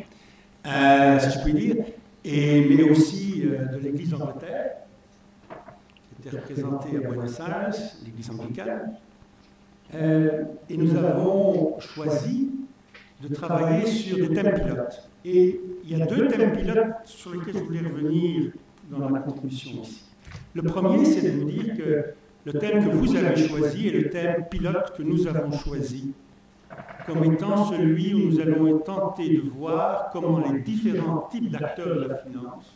si je puis dire, mais aussi de l'Église d'Angleterre, qui était représentée à Buenos Aires, l'Église anglicane. Et nous avons choisi de travailler sur des thèmes pilotes. Et il y a 2 thèmes pilotes sur lesquels je voulais revenir dans ma contribution ici. Le premier, c'est de vous dire que le thème que vous avez choisi est le thème pilote que nous avons choisi comme étant celui où nous allons tenter de voir comment les différents types d'acteurs de la finance,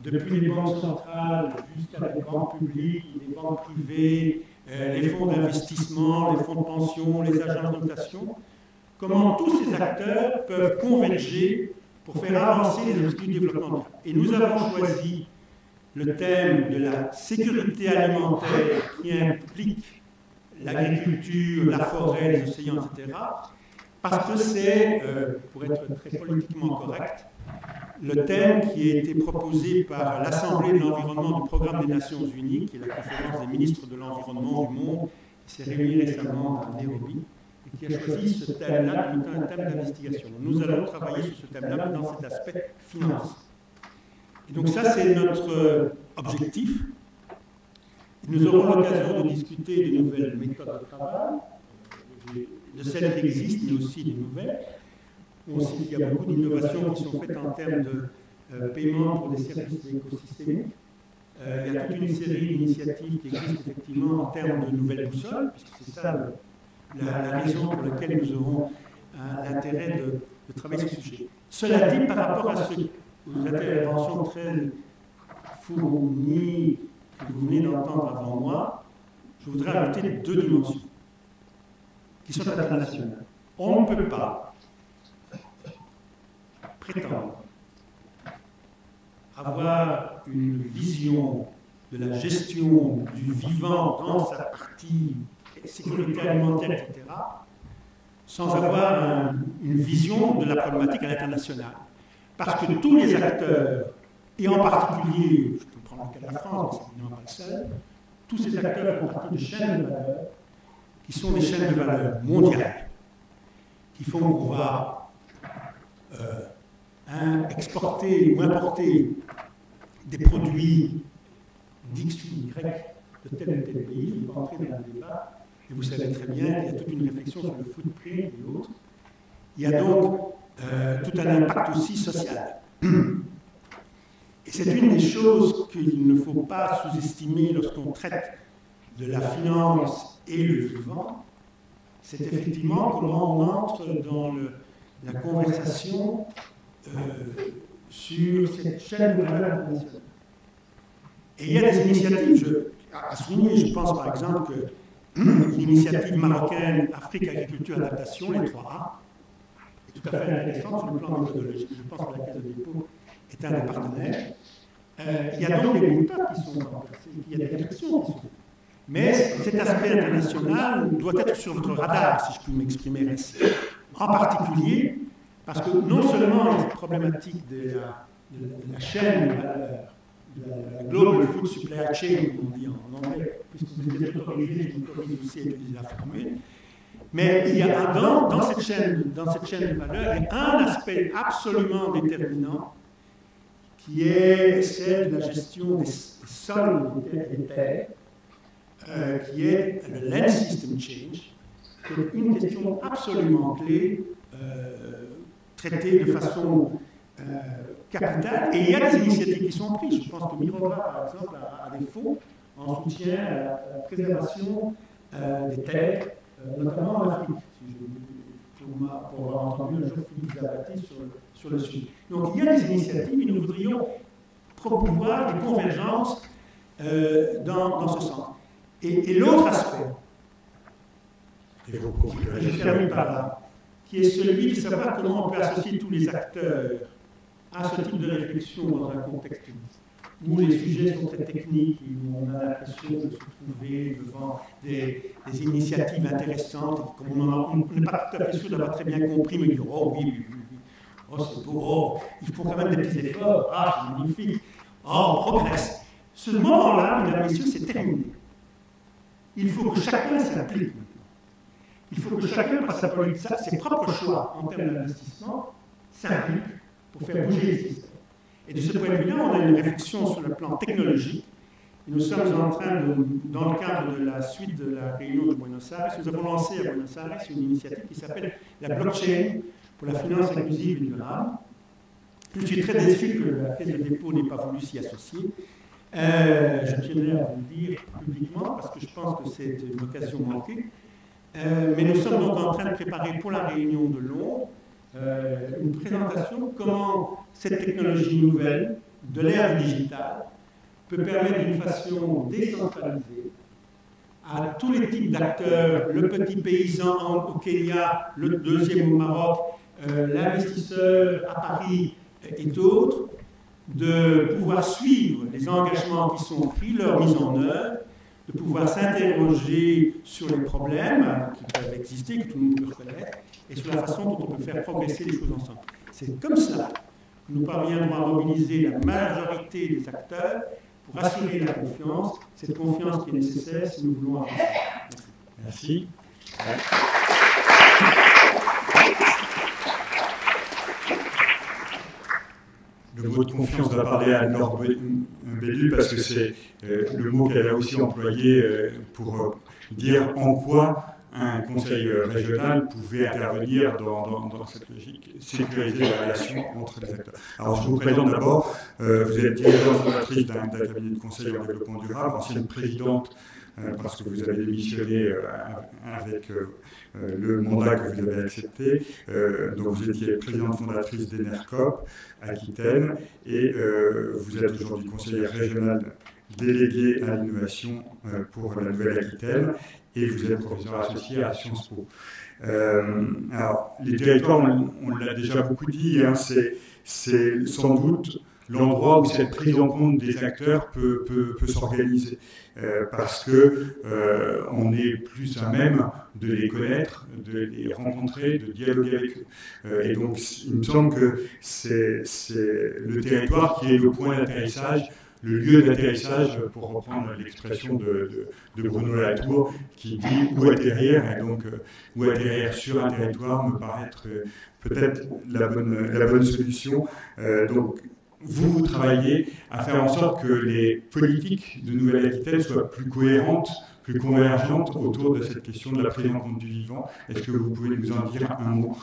depuis les banques centrales jusqu'à les banques publiques, les banques privées, les fonds d'investissement, les fonds de pension, les agences de notation, comment tous ces acteurs peuvent converger pour faire avancer les objectifs de développement durable. Et nous avons choisi le thème de la sécurité alimentaire qui implique l'agriculture, la forêt, les océans, etc. Parce que c'est, pour être très politiquement correct, le thème qui a été proposé par l'Assemblée de l'environnement du Programme des Nations Unies, qui est la conférence des ministres de l'environnement du monde, qui s'est réunie récemment à Nairobi, et qui a choisi ce thème-là comme étant un thème d'investigation. Nous allons travailler sur ce thème-là dans cet aspect finance. Et donc ça, c'est notre objectif. Nous aurons l'occasion de discuter de nouvelles méthodes de travail, de celles qui existent, mais aussi des nouvelles. On sait qu'il y a beaucoup d'innovations qui sont faites en termes de paiement pour des services écosystémiques. Il y a toute une série d'initiatives qui existent effectivement en termes de nouvelles boussoles, puisque c'est ça la raison pour laquelle nous aurons l'intérêt de travailler sur ce sujet. Cela dit, par rapport à aux interventions très fournies que vous venez d'entendre avant moi, je voudrais ajouter 2 dimensions qui sont internationales. On ne peut pas prétendre avoir une vision de la gestion du vivant dans sa partie sécurité alimentaire, etc., sans avoir une vision de la problématique à l'international. Parce que tous les acteurs, et en particulier, je peux prendre le cas de la France, mais c'est évidemment pas le seul, tous ces acteurs font partie de chaînes de valeur qui sont des chaînes de valeur mondiales, qui font qu'on va exporter ou importer des produits d'X ou Y de tel ou tel pays. Je ne vais pas entrer dans le débat, et vous savez très bien qu'il y a toute une réflexion sur le footprint et autres. Il y a donc tout un impact aussi social. Et c'est une des choses qu'il ne faut pas sous-estimer lorsqu'on traite de la finance et le vivant, c'est effectivement comment on entre dans la conversation sur cette chaîne de valeur internationale. Et il y a des initiatives à souligner. Je pense par exemple que l'initiative marocaine Afrique Agriculture Adaptation, les 3A, est tout à fait intéressante sur le plan méthodologique. Je pense que la Caisse de dépôt est un des partenaires. Il y a donc des méthodes qui sont en place, il y a des réflexions qui sont faites. Mais cet aspect international doit être sur votre radar, si je puis m'exprimer ainsi. En particulier, parce que non seulement les problématiques de la chaîne de valeur, de la Global Food Supply Chain, comme on dit en anglais, puisque vous êtes corrigé, je me corrige aussi à utiliser la formule, mais il y a dans cette chaîne de valeur, il y a un aspect absolument déterminant qui est celle de la gestion des sols et des terres, qui est le Land System Change, qui est une question absolument clé, traitée de façon capitale. Et il y a des initiatives qui sont prises. Je pense que Mirova, par exemple, a des fonds en soutien à la préservation des terres, notamment en Afrique, pour avoir entendu un jour Philippe Zabati sur le sujet. Donc il y a des initiatives et nous voudrions promouvoir des convergences dans ce sens. Et l'autre aspect, je termine par là, qui est celui de savoir comment on peut associer tous les acteurs à ce type de réflexion dans un contexte unique. où les sujets sont très techniques, où on a l'impression de se trouver devant des initiatives intéressantes, comme on n'est pas tout à fait sûr d'avoir très bien compris, mais dire « Oh oui, oh c'est beau, oh, il faut quand même des petits efforts, ah c'est magnifique, oh on progresse ». Ce moment-là, mesdames et messieurs, c'est terminé. Il faut que chacun s'implique. Il faut que chacun, par ses propres choix en termes d'investissement, s'implique pour faire bouger les systèmes. Et de ce point de vue-là, on a une réflexion sur le plan technologique. Et nous sommes en train, dans le cadre de la suite de la réunion de Buenos Aires, nous avons lancé à Buenos Aires une initiative qui s'appelle la blockchain pour la finance inclusive et durable. Je suis très déçu que la Caisse de dépôt n'ait pas voulu s'y associer. Je tiendrai à vous le dire publiquement parce que je pense que c'est une occasion manquée. Mais nous sommes donc en train de préparer pour la réunion de Londres une présentation de comment cette technologie nouvelle de l'ère digitale peut permettre d'une façon décentralisée à tous les types d'acteurs, le petit paysan au Kenya, le deuxième au Maroc, l'investisseur à Paris et d'autres, de pouvoir suivre les engagements qui sont pris, leur mise en œuvre, de pouvoir s'interroger sur les problèmes qui peuvent exister, que tout le monde peut reconnaître, et sur la façon dont on peut faire progresser les choses ensemble. C'est comme ça que nous parviendrons à mobiliser la majorité des acteurs pour assurer la confiance, cette confiance qui est nécessaire si nous voulons avancer. Merci. Le mot de confiance va parler à Laure Bellu parce que c'est le mot qu'elle a aussi employé pour dire en quoi un conseil régional pouvait intervenir dans cette logique, sécuriser la relation entre les acteurs. Alors je vous présente d'abord, vous êtes directrice fondatrice d'un cabinet de conseil en développement durable, ancienne présidente parce que vous avez démissionné avec le mandat que vous avez accepté. Donc vous étiez présidente fondatrice d'Enercop Aquitaine et vous êtes aujourd'hui conseillère régionale déléguée à l'innovation pour la Nouvelle-Aquitaine et vous êtes professeur associé à Sciences Po. Alors les territoires, on l'a déjà beaucoup dit, hein, c'est sans doute l'endroit où cette prise en compte des acteurs peut s'organiser, parce qu'on est plus à même de les connaître, de les rencontrer, de dialoguer avec eux. Et donc, il me semble que c'est le territoire qui est le point d'atterrissage, le lieu d'atterrissage, pour reprendre l'expression de Bruno Latour, qui dit où atterrir, et donc où atterrir sur un territoire me paraît être peut-être la bonne solution. Donc, vous travaillez à faire en sorte que les politiques de Nouvelle-Aquitaine soient plus cohérentes, plus convergentes autour de cette question de la prise en compte du vivant. Est-ce que vous pouvez nous en dire un mot ?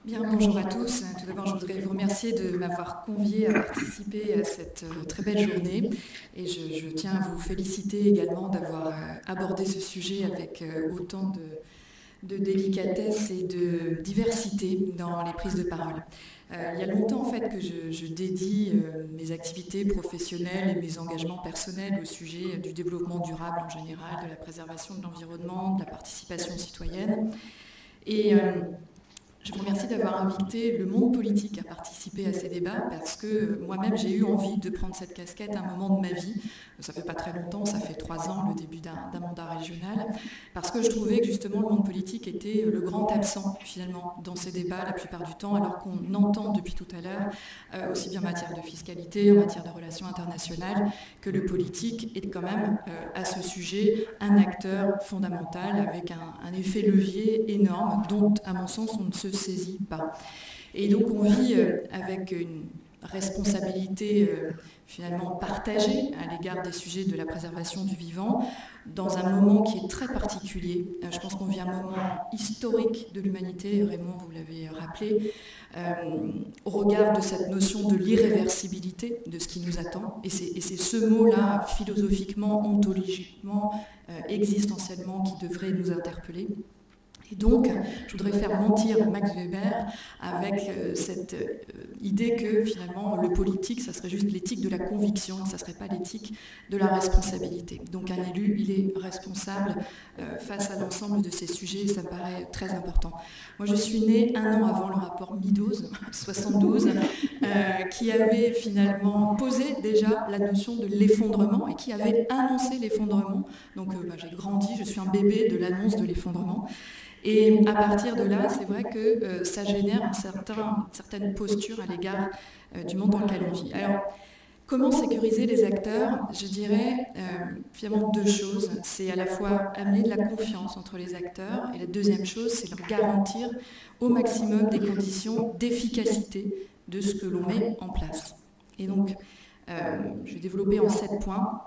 Bien, bonjour à tous. Tout d'abord, je voudrais vous remercier de m'avoir convié à participer à cette très belle journée. Et je tiens à vous féliciter également d'avoir abordé ce sujet avec autant de délicatesse et de diversité dans les prises de parole. Il y a longtemps en fait que je dédie mes activités professionnelles et mes engagements personnels au sujet du développement durable en général, de la préservation de l'environnement, de la participation citoyenne. Et je vous remercie d'avoir invité le monde politique à participer à ces débats parce que moi-même j'ai eu envie de prendre cette casquette à un moment de ma vie. Ça fait pas très longtemps, ça fait 3 ans, le début d'un mandat régional, parce que je trouvais que justement le monde politique était le grand absent finalement dans ces débats la plupart du temps, alors qu'on entend depuis tout à l'heure, aussi bien en matière de fiscalité, en matière de relations internationales, que le politique est quand même à ce sujet un acteur fondamental avec un effet levier énorme dont à mon sens on ne se saisit pas. Et donc on vit avec une responsabilité finalement partagée à l'égard des sujets de la préservation du vivant dans un moment qui est très particulier. Je pense qu'on vit un moment historique de l'humanité, Raymond, vous l'avez rappelé, au regard de cette notion de l'irréversibilité de ce qui nous attend. Et c'est ce mot-là, philosophiquement, ontologiquement, existentiellement, qui devrait nous interpeller. Et donc, je voudrais faire mentir Max Weber avec cette idée que finalement le politique, ça serait juste l'éthique de la conviction, ça ne serait pas l'éthique de la responsabilité. Donc un élu, il est responsable face à l'ensemble de ces sujets, et ça me paraît très important. Moi, je suis née 1 an avant le rapport Meadows, 72, qui avait finalement posé déjà la notion de l'effondrement et qui avait annoncé l'effondrement. Donc j'ai grandi, je suis un bébé de l'annonce de l'effondrement. Et à partir de là, c'est vrai que ça génère une certaine posture à l'égard du monde dans lequel on vit. Alors, comment sécuriser les acteurs? Je dirais finalement 2 choses. C'est à la fois amener de la confiance entre les acteurs, et la deuxième chose, c'est leur garantir au maximum des conditions d'efficacité de ce que l'on met en place. Et donc, je vais développer en 7 points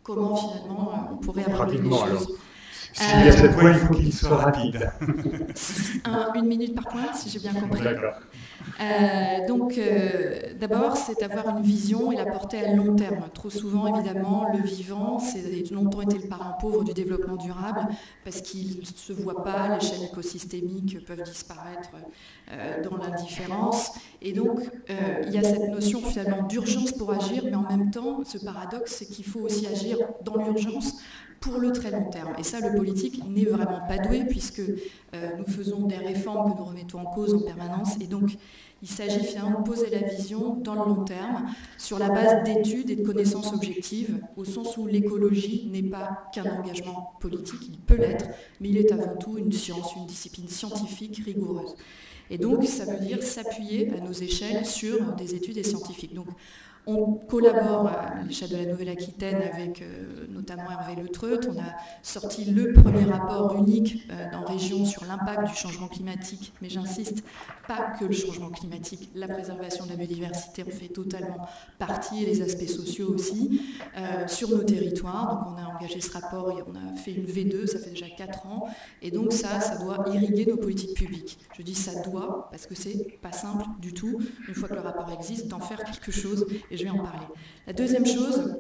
comment finalement on pourrait aborder les choses. S'il y a 7 points, il faut qu'il soit rapide. 1 minute par point, si j'ai bien compris. D'accord. Donc, d'abord, c'est avoir une vision et la porter à long terme. Trop souvent, évidemment, le vivant, c'est longtemps été le parent pauvre du développement durable, parce qu'il ne se voit pas, les chaînes écosystémiques peuvent disparaître dans l'indifférence. Et donc, il y a cette notion finalement d'urgence pour agir, mais en même temps, ce paradoxe, c'est qu'il faut aussi agir dans l'urgence pour le très long terme. Et ça, le politique n'est vraiment pas doué, puisque nous faisons des réformes que nous remettons en cause en permanence. Et donc, il s'agit finalement de poser la vision dans le long terme, sur la base d'études et de connaissances objectives, au sens où l'écologie n'est pas qu'un engagement politique, il peut l'être, mais il est avant tout une science, une discipline scientifique rigoureuse. Et donc, ça veut dire s'appuyer à nos échelles sur des études et scientifiques. Donc, on collabore à l'échelle de la Nouvelle-Aquitaine avec notamment Hervé Le Treut. On a sorti le premier rapport unique en région sur l'impact du changement climatique, mais j'insiste, pas que le changement climatique, la préservation de la biodiversité en fait totalement partie, et les aspects sociaux aussi, sur nos territoires. Donc on a engagé ce rapport et on a fait une V2, ça fait déjà 4 ans, et donc ça doit irriguer nos politiques publiques. Je dis ça doit, parce que c'est pas simple du tout, une fois que le rapport existe, d'en faire quelque chose, et je vais en parler. La deuxième chose,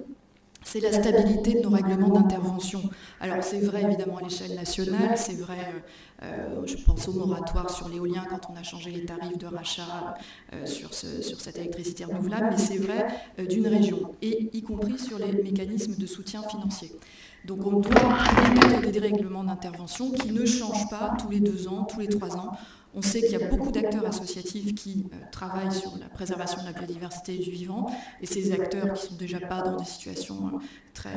c'est la stabilité de nos règlements d'intervention. Alors c'est vrai évidemment à l'échelle nationale, c'est vrai, je pense au moratoire sur l'éolien quand on a changé les tarifs de rachat sur cette électricité renouvelable, mais c'est vrai d'une région, et y compris sur les mécanismes de soutien financier. Donc on doit mettre des règlements d'intervention qui ne changent pas tous les 2 ans, tous les 3 ans. On sait qu'il y a beaucoup d'acteurs associatifs qui travaillent sur la préservation de la biodiversité et du vivant, et ces acteurs qui ne sont déjà pas dans des situations très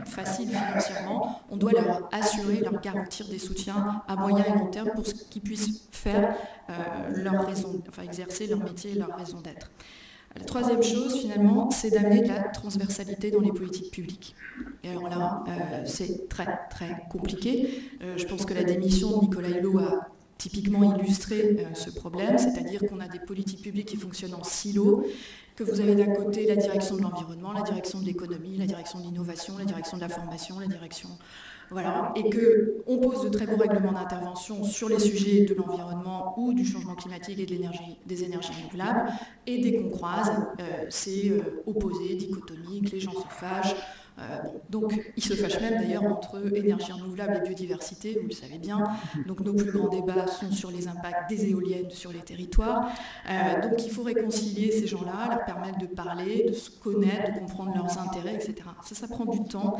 faciles financièrement, on doit leur assurer, leur garantir des soutiens à moyen et long terme pour qu'ils puissent faire exercer leur métier et leur raison d'être. La troisième chose, finalement, c'est d'amener de la transversalité dans les politiques publiques. Et alors là, c'est très, très compliqué. Je pense que la démission de Nicolas Hulot a typiquement illustré ce problème, c'est-à-dire qu'on a des politiques publiques qui fonctionnent en silo, que vous avez d'un côté la direction de l'environnement, la direction de l'économie, la direction de l'innovation, la direction de la formation, la direction... Voilà, et qu'on pose de très beaux règlements d'intervention sur les sujets de l'environnement ou du changement climatique et de des énergies renouvelables, et dès qu'on croise, c'est opposé, dichotomique, les gens se fâchent. Donc, ils se fâchent même d'ailleurs entre énergie renouvelable et biodiversité, vous le savez bien. Donc, nos plus grands débats sont sur les impacts des éoliennes sur les territoires. Donc, il faut réconcilier ces gens-là, leur permettre de parler, de se connaître, de comprendre leurs intérêts, etc. Ça prend du temps,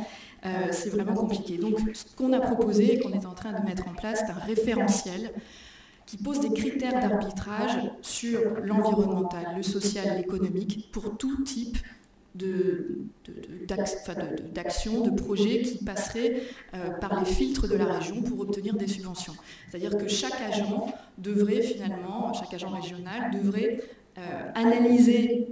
c'est vraiment compliqué. Donc, ce qu'on a proposé et qu'on est en train de mettre en place, c'est un référentiel qui pose des critères d'arbitrage sur l'environnemental, le social, l'économique, pour tout type d'actions, de projets qui passeraient par les filtres de la région pour obtenir des subventions. C'est-à-dire que chaque agent devrait finalement, chaque agent régional devrait analyser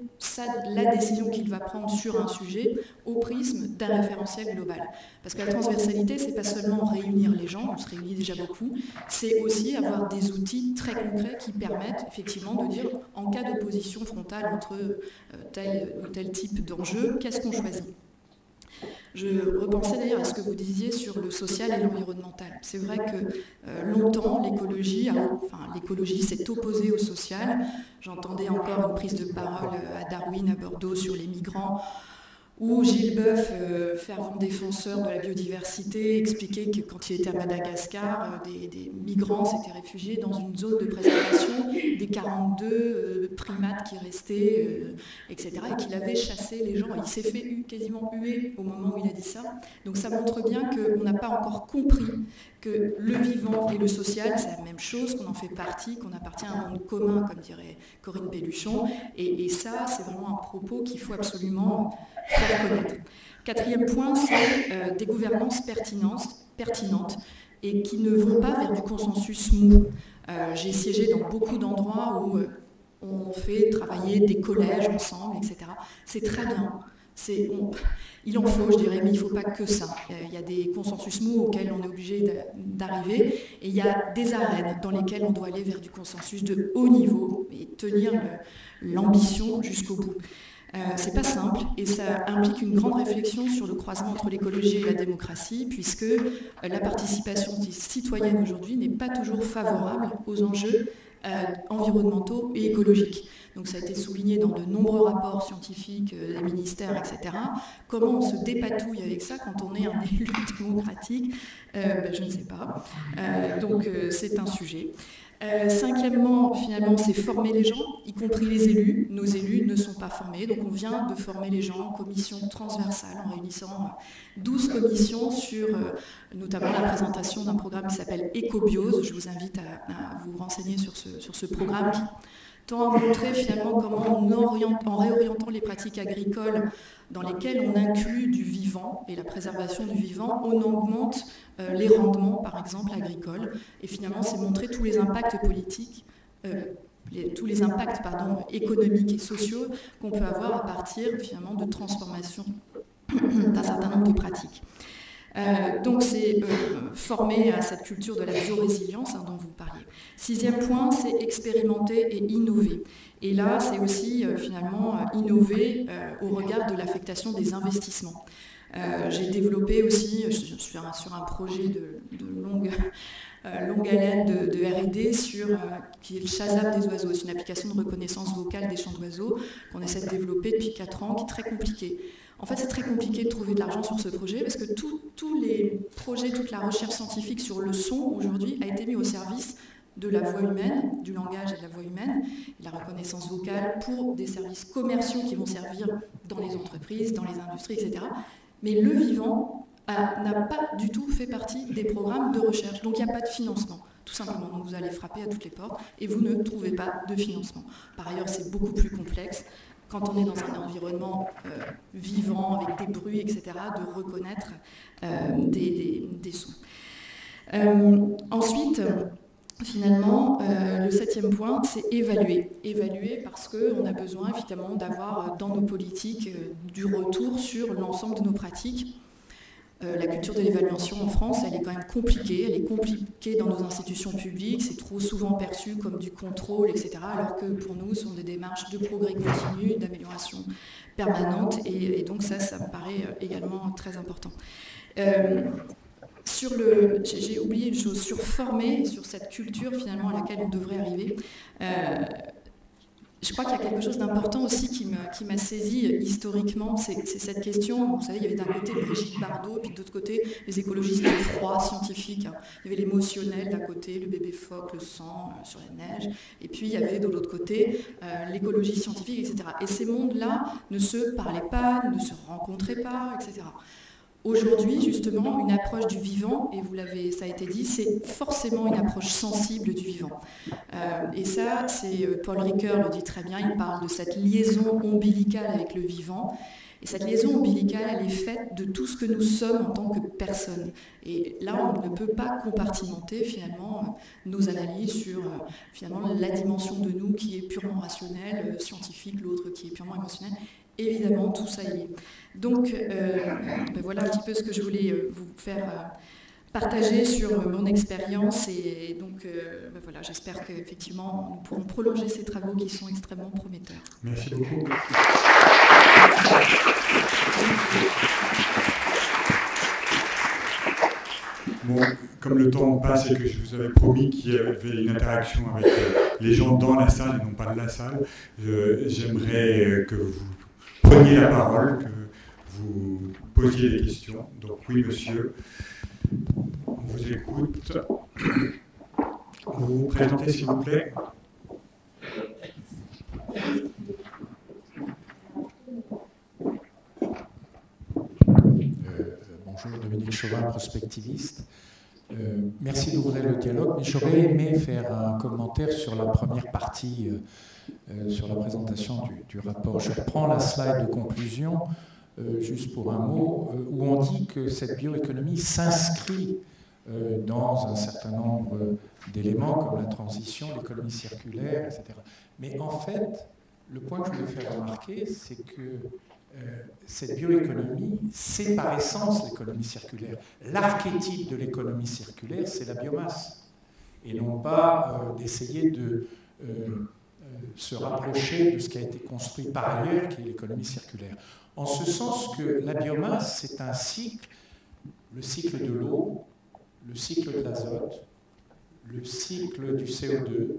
la décision qu'il va prendre sur un sujet au prisme d'un référentiel global. Parce que la transversalité, c'est pas seulement réunir les gens, on se réunit déjà beaucoup, c'est aussi avoir des outils très concrets qui permettent effectivement de dire, en cas d'opposition frontale entre tel ou tel type d'enjeu, qu'est-ce qu'on choisit ? Je repensais d'ailleurs à ce que vous disiez sur le social et l'environnemental. C'est vrai que longtemps, l'écologie s'est opposée au social. J'entendais encore une prise de parole à Darwin, à Bordeaux, sur les migrants. où Gilles Boeuf, fervent défenseur de la biodiversité, expliquait que quand il était à Madagascar, des migrants s'étaient réfugiés dans une zone de préservation des 42 primates qui restaient, etc., et qu'il avait chassé les gens. Il s'est fait quasiment huer au moment où il a dit ça. Donc ça montre bien qu'on n'a pas encore compris que le vivant et le social, c'est la même chose, qu'on en fait partie, qu'on appartient à un monde commun, comme dirait Corinne Pelluchon, et ça, c'est vraiment un propos qu'il faut absolument faire connaître. Quatrième point, c'est des gouvernances pertinentes et qui ne vont pas vers du consensus mou. J'ai siégé dans beaucoup d'endroits où on fait travailler des collèges ensemble, etc. C'est très bien. Il en faut, je dirais, mais il ne faut pas que ça. Il y a des consensus mous auxquels on est obligé d'arriver, et il y a des arènes dans lesquelles on doit aller vers du consensus de haut niveau et tenir l'ambition jusqu'au bout. C'est pas simple, et ça implique une grande réflexion sur le croisement entre l'écologie et la démocratie, puisque la participation citoyenne aujourd'hui n'est pas toujours favorable aux enjeux environnementaux et écologiques. Donc ça a été souligné dans de nombreux rapports scientifiques des ministères, etc. Comment on se dépatouille avec ça quand on est un élu démocratique, je ne sais pas. Donc c'est un sujet. Cinquièmement, finalement, c'est former les gens, y compris les élus. Nos élus ne sont pas formés, donc on vient de former les gens en commission transversale, en réunissant 12 commissions sur notamment la présentation d'un programme qui s'appelle Écobiose. Je vous invite à vous renseigner sur ce programme qui tend à montrer finalement comment, en réorientant les pratiques agricoles dans lesquelles on inclut du vivant et la préservation du vivant, on augmente les rendements, par exemple, agricoles. Et finalement, c'est montrer tous les impacts politiques, tous les impacts économiques et sociaux qu'on peut avoir à partir, finalement, de transformation d'un certain nombre de pratiques. Donc c'est former à cette culture de la biorésilience dont vous parliez. Sixième point, c'est expérimenter et innover. Et là, c'est aussi finalement innover au regard de l'affectation des investissements. J'ai développé aussi, je suis sur un projet de longue haleine de R&D qui est le Shazam des oiseaux. C'est une application de reconnaissance vocale des chants d'oiseaux qu'on essaie de développer depuis 4 ans, qui est très compliquée. En fait, c'est très compliqué de trouver de l'argent sur ce projet parce que tous les projets, toute la recherche scientifique sur le son aujourd'hui a été mis au service de la voix humaine, du langage et de la voix humaine, la reconnaissance vocale pour des services commerciaux qui vont servir dans les entreprises, dans les industries, etc. Mais le vivant n'a pas du tout fait partie des programmes de recherche, donc il n'y a pas de financement. Tout simplement, donc vous allez frapper à toutes les portes et vous ne trouvez pas de financement. Par ailleurs, c'est beaucoup plus complexe quand on est dans un environnement vivant, avec des bruits, etc., de reconnaître des sons. Ensuite, finalement, le 7e point, c'est évaluer. Évaluer parce qu'on a besoin, évidemment, d'avoir dans nos politiques du retour sur l'ensemble de nos pratiques. La culture de l'évaluation en France, elle est quand même compliquée. Elle est compliquée dans nos institutions publiques. C'est trop souvent perçu comme du contrôle, etc. Alors que pour nous, ce sont des démarches de progrès continu, d'amélioration permanente. Et donc ça me paraît également très important. J'ai oublié une chose, sur former, sur cette culture finalement à laquelle on devrait arriver. Je crois qu'il y a quelque chose d'important aussi qui m'a saisi historiquement, c'est cette question. Vous savez, il y avait d'un côté Brigitte Bardot, puis de l'autre côté les écologistes froids, scientifiques. Il y avait l'émotionnel d'un côté, le bébé phoque, le sang sur la neige, et puis il y avait de l'autre côté l'écologie scientifique, etc. Et ces mondes-là ne se parlaient pas, ne se rencontraient pas, etc. Aujourd'hui, justement, une approche du vivant, et ça a été dit, c'est forcément une approche sensible du vivant. Et ça, Paul Ricoeur le dit très bien, il parle de cette liaison ombilicale avec le vivant. Et cette liaison ombilicale, elle est faite de tout ce que nous sommes en tant que personne. Et là, on ne peut pas compartimenter finalement nos analyses sur finalement la dimension de nous qui est purement rationnelle, scientifique, l'autre qui est purement émotionnelle. Évidemment, tout ça y est. Donc, voilà un petit peu ce que je voulais vous faire partager sur mon expérience. Et donc, voilà, j'espère qu'effectivement, nous pourrons prolonger ces travaux qui sont extrêmement prometteurs. Merci beaucoup. Bon, comme le temps passe et que je vous avais promis qu'il y avait une interaction avec les gens dans la salle et non pas de la salle, j'aimerais que vous preniez la parole, que vous posiez des questions. Donc oui, monsieur, on vous écoute. Vous vous présentez, s'il vous plaît. Bonjour, Dominique Chauvin, prospectiviste. Merci d'ouvrir le dialogue, mais j'aurais aimé faire un commentaire sur la première partie, sur la présentation du rapport. Je reprends la slide de conclusion, juste pour un mot, où on dit que cette bioéconomie s'inscrit dans un certain nombre d'éléments comme la transition, l'économie circulaire, etc. Mais en fait, le point que je voulais faire remarquer, c'est que cette bioéconomie, c'est par essence l'économie circulaire. L'archétype de l'économie circulaire, c'est la biomasse. Et non pas d'essayer de se rapprocher de ce qui a été construit par ailleurs, qui est l'économie circulaire. En ce sens que la biomasse, c'est un cycle, le cycle de l'eau, le cycle de l'azote, le cycle du CO2,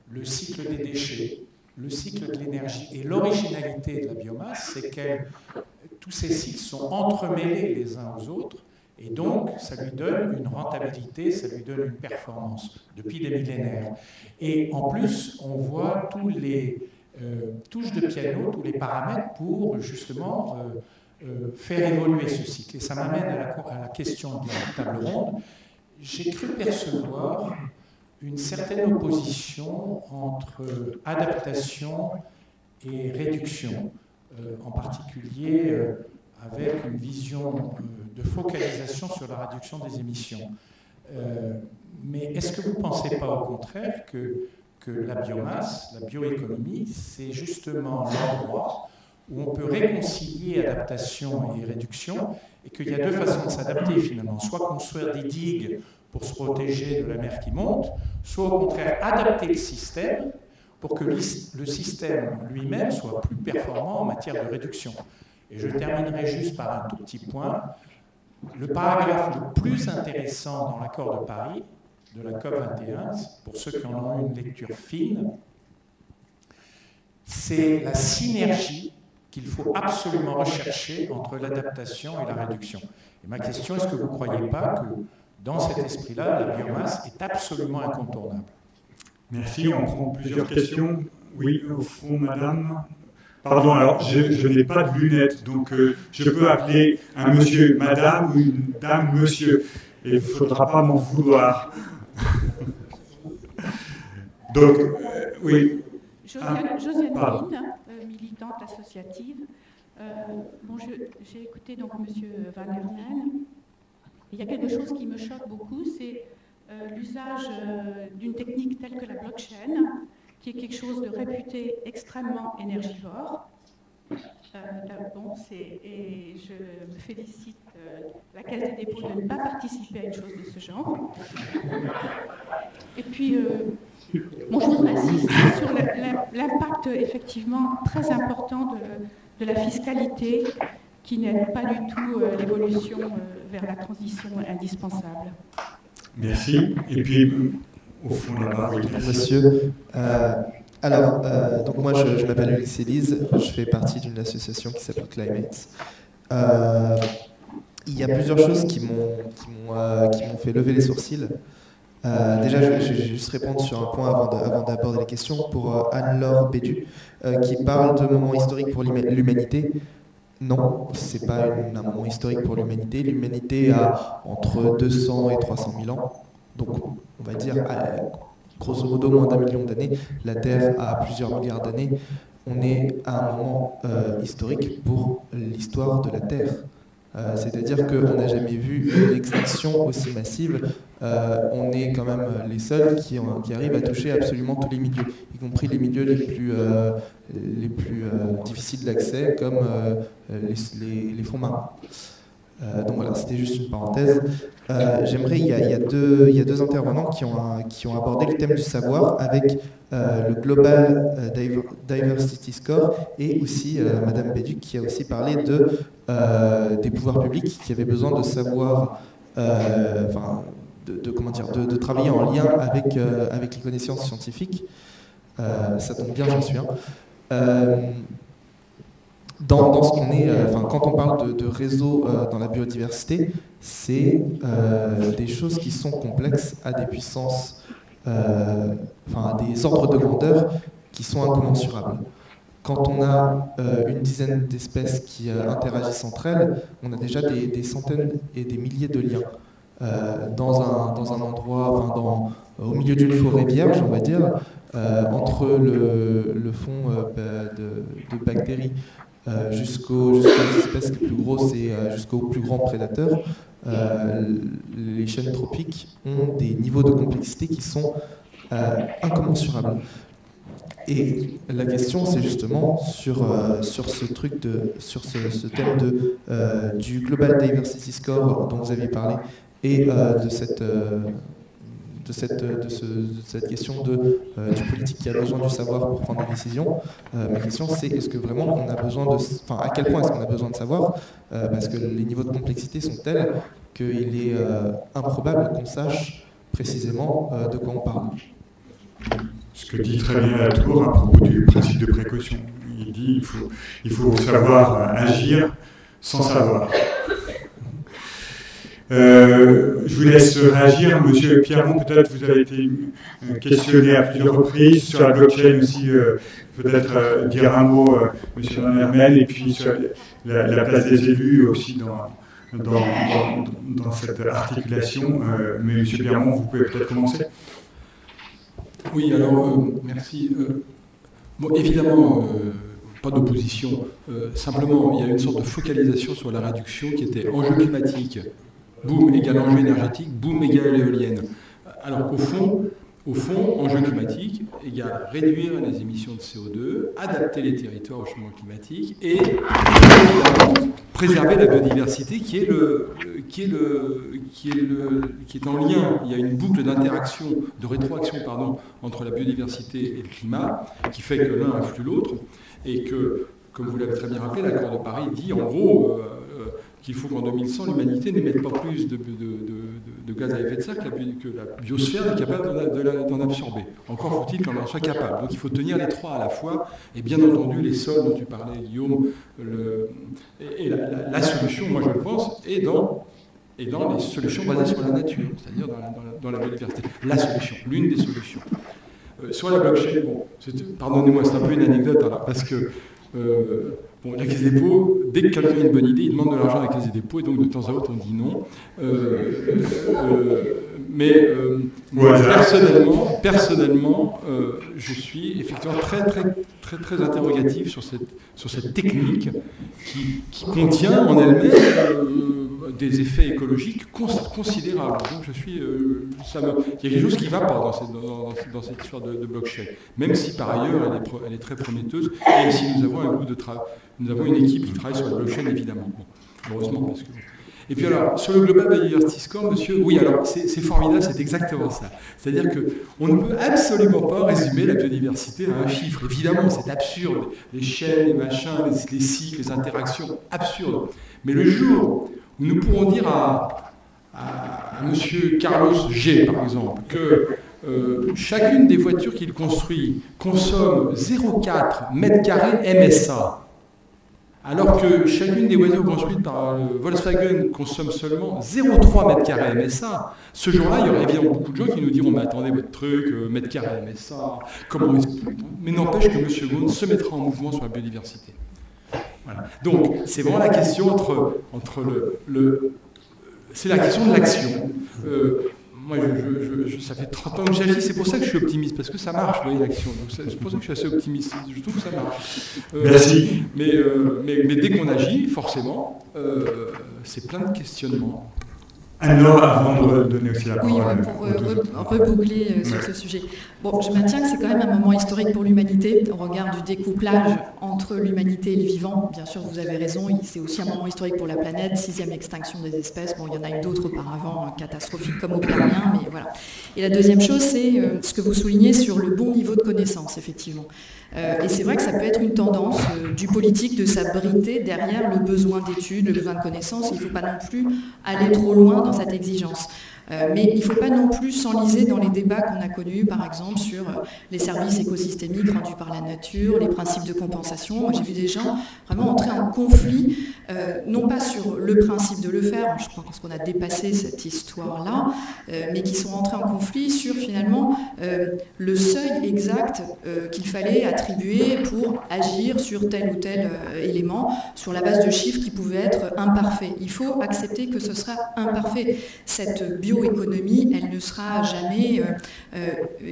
le cycle des déchets, le cycle de l'énergie. Et l'originalité de la biomasse, c'est que tous ces cycles sont entremêlés les uns aux autres, et donc ça lui donne une rentabilité, ça lui donne une performance depuis des millénaires. Et en plus, on voit tous les touches de piano, tous les paramètres pour justement faire évoluer ce cycle. Et ça m'amène à la question de la table ronde. J'ai cru percevoir une certaine opposition entre adaptation et réduction, en particulier avec une vision de focalisation sur la réduction des émissions. Mais est-ce que vous ne pensez pas au contraire que la biomasse, la bioéconomie, c'est justement l'endroit où on peut réconcilier adaptation et réduction, et qu'il y a deux façons de s'adapter finalement, soit construire des digues pour se protéger de la mer qui monte, soit au contraire adapter le système pour que le système lui-même soit plus performant en matière de réduction. Et je terminerai juste par un tout petit point. Le paragraphe le plus intéressant dans l'accord de Paris, de la COP21, pour ceux qui en ont une lecture fine, c'est la synergie qu'il faut absolument rechercher entre l'adaptation et la réduction. Et ma question, est-ce que vous ne croyez pas que dans cet esprit-là, la biomasse est absolument incontournable? Merci, on prend plusieurs questions. Oui, au fond, madame. Pardon, alors je n'ai pas de lunettes, donc je peux appeler un monsieur, madame, ou une dame, monsieur. Et il ne faudra pas m'en vouloir. Donc, oui. Josiane Lynn, militante associative. Bon, j'ai écouté donc M. Van Hernen. Il y a quelque chose qui me choque beaucoup, c'est l'usage d'une technique telle que la blockchain, qui est quelque chose de réputé extrêmement énergivore. Et je me félicite la Caisse des dépôts de ne pas participer à une chose de ce genre. Et puis, bon, je voudrais insister sur l'impact effectivement très important de la fiscalité qui n'aide pas du tout l'évolution vers la transition indispensable. Merci. Et puis, au fond, là-bas, oui. Monsieur, donc moi, je m'appelle Ulysse Élise, je fais partie d'une association qui s'appelle Climate. Il y a plusieurs choses qui m'ont fait lever les sourcils. Déjà, je vais juste répondre sur un point avant d'aborder les questions pour Anne-Laure Bédu, qui parle de moment historique pour l'humanité. Non, ce n'est pas un moment historique pour l'humanité. L'humanité a entre 200 et 300 000 ans. Donc, on va dire, grosso modo, moins d'1 million d'années. La Terre a plusieurs milliards d'années. On est à un moment historique pour l'histoire de la Terre. C'est-à-dire qu'on n'a jamais vu une extinction aussi massive. On est quand même les seuls qui arrivent à toucher absolument tous les milieux, y compris les milieux les plus difficiles d'accès, comme les fonds marins. Donc voilà, c'était juste une parenthèse. J'aimerais, il y a deux intervenants qui ont abordé le thème du savoir avec le Global Diversity Score et aussi Madame Béduc qui a aussi parlé des pouvoirs publics qui avaient besoin de savoir, de travailler en lien avec les connaissances scientifiques. Ça tombe bien, j'en suis un. dans ce qu'on est, quand on parle de réseau dans la biodiversité, c'est des choses qui sont complexes à des puissances, à des ordres de grandeur qui sont incommensurables. Quand on a une dizaine d'espèces qui interagissent entre elles, on a déjà des centaines et des milliers de liens. Dans un endroit, au milieu d'une forêt vierge, on va dire, entre le fond de bactéries jusqu'aux espèces les plus grosses et jusqu'aux plus grands prédateurs, les chaînes tropiques ont des niveaux de complexité qui sont incommensurables. Et la question, c'est justement sur ce thème du Global Diversity Score dont vous avez parlé, et de cette question du politique qui a besoin du savoir pour prendre des décisions. Ma question, c'est est-ce que vraiment on a besoin à quel point est-ce qu'on a besoin de savoir, parce que les niveaux de complexité sont tels qu'il est improbable qu'on sache précisément de quoi on parle. Ce que dit très bien Latour à propos du principe de précaution. Il dit il faut savoir agir sans savoir. Je vous laisse réagir. Monsieur Pierron, peut-être vous avez été questionné à plusieurs reprises sur la blockchain aussi, peut-être dire un mot, monsieur Van Hermel, et puis sur la place des élus aussi dans cette articulation. Mais monsieur Pierron, vous pouvez peut-être commencer. Oui, alors, merci. Évidemment, pas d'opposition. Simplement, il y a une sorte de focalisation sur la réduction qui était enjeu climatique, boom égale enjeu énergétique, boom égale éolienne. Alors, au fond, enjeu climatique égale réduire les émissions de CO2, adapter les territoires au changement climatique et préserver la biodiversité qui est en lien. Il y a une boucle d'interaction, de rétroaction, entre la biodiversité et le climat qui fait que l'un influe l'autre et que, comme vous l'avez très bien rappelé, l'accord de Paris dit en gros qu'il faut qu'en 2100, l'humanité n'émette pas plus de gaz à effet de serre que la biosphère est capable d'en absorber. Encore faut-il qu'on en soit capable. Donc il faut tenir les trois à la fois, et bien entendu les sols dont tu parlais, Guillaume, et la solution, moi je le pense, est dans les solutions basées sur la nature, c'est-à-dire dans la biodiversité. La solution, l'une des solutions. Sur la blockchain, pardonnez-moi, c'est un peu une anecdote, alors, parce que la Caisse des dépôts, dès que quelqu'un a une bonne idée, il demande de l'argent à la Caisse des dépôts, et donc de temps à autre on dit non. Personnellement, je suis effectivement très interrogatif sur cette technique qui contient en elle-même des effets écologiques considérables. Donc il y a quelque chose qui ne va pas dans cette histoire de blockchain, même si par ailleurs elle est très prometteuse, et si nous avons nous avons une équipe qui travaille sur la blockchain évidemment. Bon, heureusement parce que. Et puis alors, sur le Global Biodiversity Score, monsieur, oui, alors c'est formidable, c'est exactement ça. C'est-à-dire qu'on ne peut absolument pas résumer la biodiversité à un chiffre. Évidemment, c'est absurde. Les chaînes, les machins, les cycles, les interactions, absurdes. Mais le jour où nous pourrons dire à monsieur Carlos G, par exemple, que chacune des voitures qu'il construit consomme 0,4 m² MSA, alors que chacune des voitures construites par Volkswagen consomme seulement 0,3 m² MSA, ce jour-là, il y aurait évidemment beaucoup de gens qui nous diront « Mais attendez, votre truc, m² MSA, comment est-ce que... » Mais n'empêche que M. Ghosn se mettra en mouvement sur la biodiversité. Voilà. Donc, c'est vraiment la question entre c'est la question de l'action. Moi, ça fait 30 ans que j'agis, c'est pour ça que je suis optimiste, parce que ça marche, vous voyez, l'action. C'est pour ça que je suis assez optimiste, je trouve que ça marche. Merci. Mais dès qu'on agit, forcément, c'est plein de questionnements. Alors, avant de donner aussi la parole... Oui, pour reboucler sur ce sujet. Bon, je maintiens que c'est quand même un moment historique pour l'humanité, au regard du découplage entre l'humanité et le vivant. Bien sûr, vous avez raison, c'est aussi un moment historique pour la planète, 6e extinction des espèces. Bon, il y en a eu d'autres auparavant, catastrophiques comme au Permien, mais voilà. Et la deuxième chose, c'est ce que vous soulignez sur le bon niveau de connaissance, effectivement. Et c'est vrai que ça peut être une tendance du politique de s'abriter derrière le besoin d'études, le besoin de connaissances. Il ne faut pas non plus aller trop loin dans cette exigence. Mais il ne faut pas non plus s'enliser dans les débats qu'on a connus, par exemple, sur les services écosystémiques rendus par la nature, les principes de compensation. Moi, j'ai vu des gens vraiment entrer en conflit, non pas sur le principe de le faire, je pense qu'on a dépassé cette histoire-là, mais qui sont entrés en conflit sur finalement le seuil exact qu'il fallait attribuer pour agir sur tel ou tel élément, sur la base de chiffres qui pouvaient être imparfaits. Il faut accepter que ce sera imparfait. Cette bioéconomie, elle ne sera jamais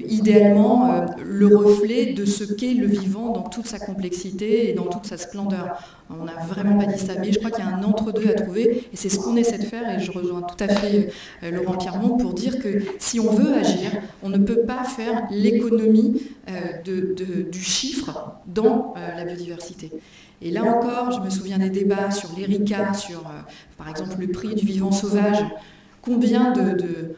idéalement le reflet de ce qu'est le vivant dans toute sa complexité et dans toute sa splendeur. On n'a vraiment pas dit ça, mais je crois qu'il y a un entre-deux à trouver, et c'est ce qu'on essaie de faire, et je rejoins tout à fait Laurent Pierremont pour dire que si on veut agir, on ne peut pas faire l'économie du chiffre dans la biodiversité. Et là encore, je me souviens des débats sur l'ERICA, sur par exemple le prix du vivant sauvage, combien de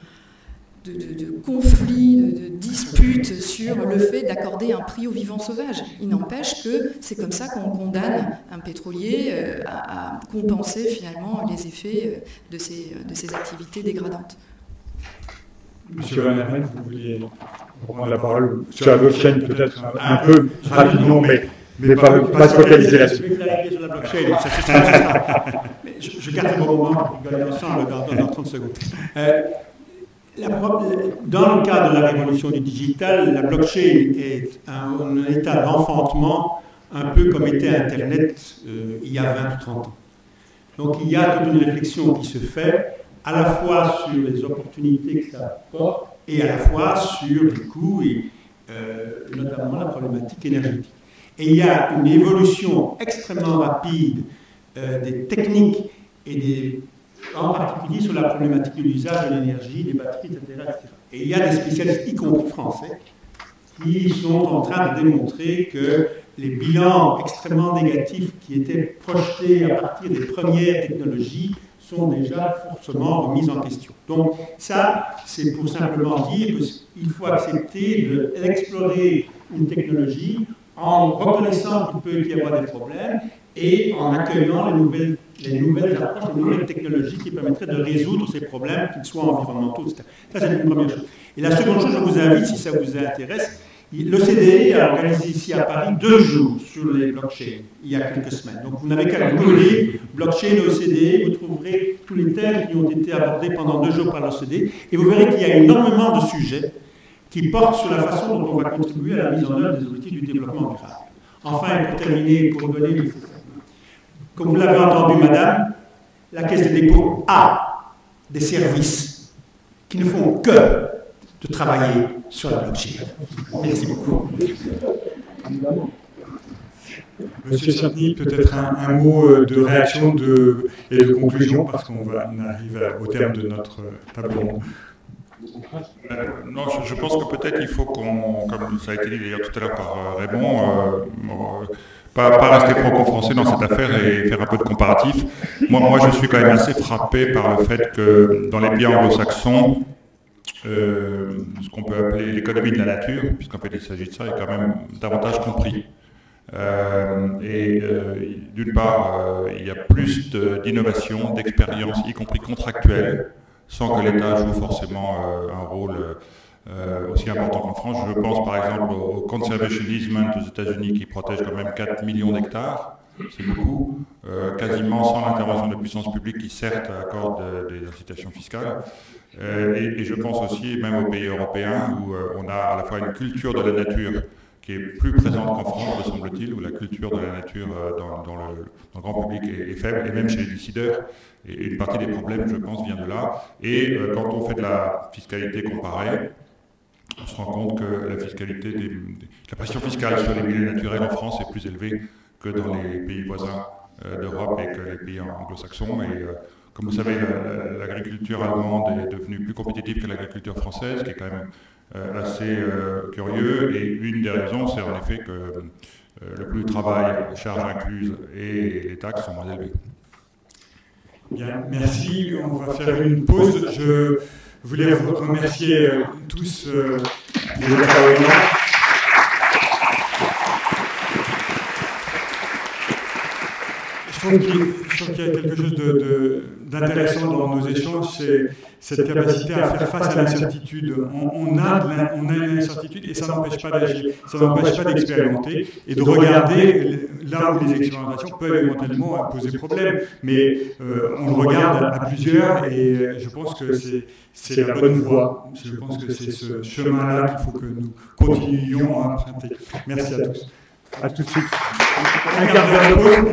conflits, de disputes sur le fait d'accorder un prix au vivant sauvage. Il n'empêche que c'est comme ça qu'on condamne un pétrolier à compenser finalement les effets de ces activités dégradantes. Monsieur Van Hermen, vous vouliez reprendre la parole sur la blockchain peut-être un peu rapidement, mais pas se focaliser là-dessus. Je vais clarifier sur la blockchain, ça c'est ça. Je garde mon moment pour rigoler ensemble dans 30 secondes. Dans le cadre de la révolution du digital, la blockchain est un état d'enfantement un peu comme était Internet il y a 20 ou 30 ans. Donc il y a toute une réflexion qui se fait à la fois sur les opportunités que ça apporte et à la fois sur les coûts et notamment la problématique énergétique. Et il y a une évolution extrêmement rapide des techniques et en particulier sur la problématique de l'usage de l'énergie, des batteries, etc., etc. Et il y a des spécialistes, y compris français, qui sont en train de démontrer que les bilans extrêmement négatifs qui étaient projetés à partir des premières technologies sont déjà forcément remis en question. Donc ça, c'est pour simplement dire qu'il faut accepter d'explorer une technologie en reconnaissant qu'il peut y avoir des problèmes et en accueillant les nouvelles approches, les nouvelles technologies qui permettraient de résoudre ces problèmes, qu'ils soient environnementaux, etc. Ça, c'est une première chose. Et la seconde chose, je vous invite, si ça vous intéresse, l'OCDE a organisé ici à Paris 2 jours sur les blockchains, il y a quelques semaines. Donc vous n'avez qu'à googler blockchain OCDE, vous trouverez tous les thèmes qui ont été abordés pendant 2 jours par l'OCDE, et vous verrez qu'il y a énormément de sujets qui portent sur la façon dont on va contribuer à la mise en œuvre des objectifs du développement durable. Enfin, et pour terminer, pour rigoler, comme vous l'avez entendu, madame, la Caisse des dépôts a des services qui ne font que de travailler sur la blockchain. Merci beaucoup. Monsieur Chantny, peut-être un mot de réaction et de conclusion, parce qu'on arrive au terme de notre table ronde. Non, je pense que peut-être il faut qu'on, comme ça a été dit d'ailleurs tout à l'heure par Raymond, pas rester franco-français dans cette affaire et faire un peu de comparatif. Moi, je suis quand même assez frappé par le fait que dans les pays anglo-saxons, ce qu'on peut appeler l'économie de la nature, puisqu'en fait il s'agit de ça, est quand même davantage compris. D'une part, il y a plus d'innovation, d'expérience, y compris contractuelle, sans que l'État joue forcément un rôle aussi important qu'en France. Je pense par exemple au Conservation Easement aux États-Unis qui protège quand même 4 millions d'hectares, c'est beaucoup, quasiment sans l'intervention de puissance publique qui certes accorde des incitations fiscales. Et je pense aussi même aux pays européens où on a à la fois une culture de la nature qui est plus présente qu'en France, me semble-t-il, où la culture de la nature dans le grand public est faible, et même chez les décideurs. Et une partie des problèmes, je pense, vient de là. Et quand on fait de la fiscalité comparée, on se rend compte que la pression fiscale sur les milieux naturels en France est plus élevée que dans les pays voisins d'Europe et que les pays anglo-saxons. Et comme vous savez, l'agriculture allemande est devenue plus compétitive que l'agriculture française, ce qui est quand même assez curieux. Et une des raisons, c'est en effet que le coût du travail, les charges incluses et les taxes sont moins élevées. Bien, merci. On va faire une pause. Je voulais vous remercier tous les intervenants. trouve qu'il y a quelque chose d'intéressant dans nos échanges, c'est cette capacité à faire face à l'incertitude. On a une incertitude et ça n'empêche pas d'agir, ça n'empêche pas d'expérimenter et de regarder là où les expérimentations peuvent éventuellement poser problème. Mais on le regarde à plusieurs et je pense que c'est la bonne voie. Je pense que c'est ce chemin-là qu'il faut que nous continuions à emprunter. Merci à tous. À tout de suite. Un quart d'heure de pause.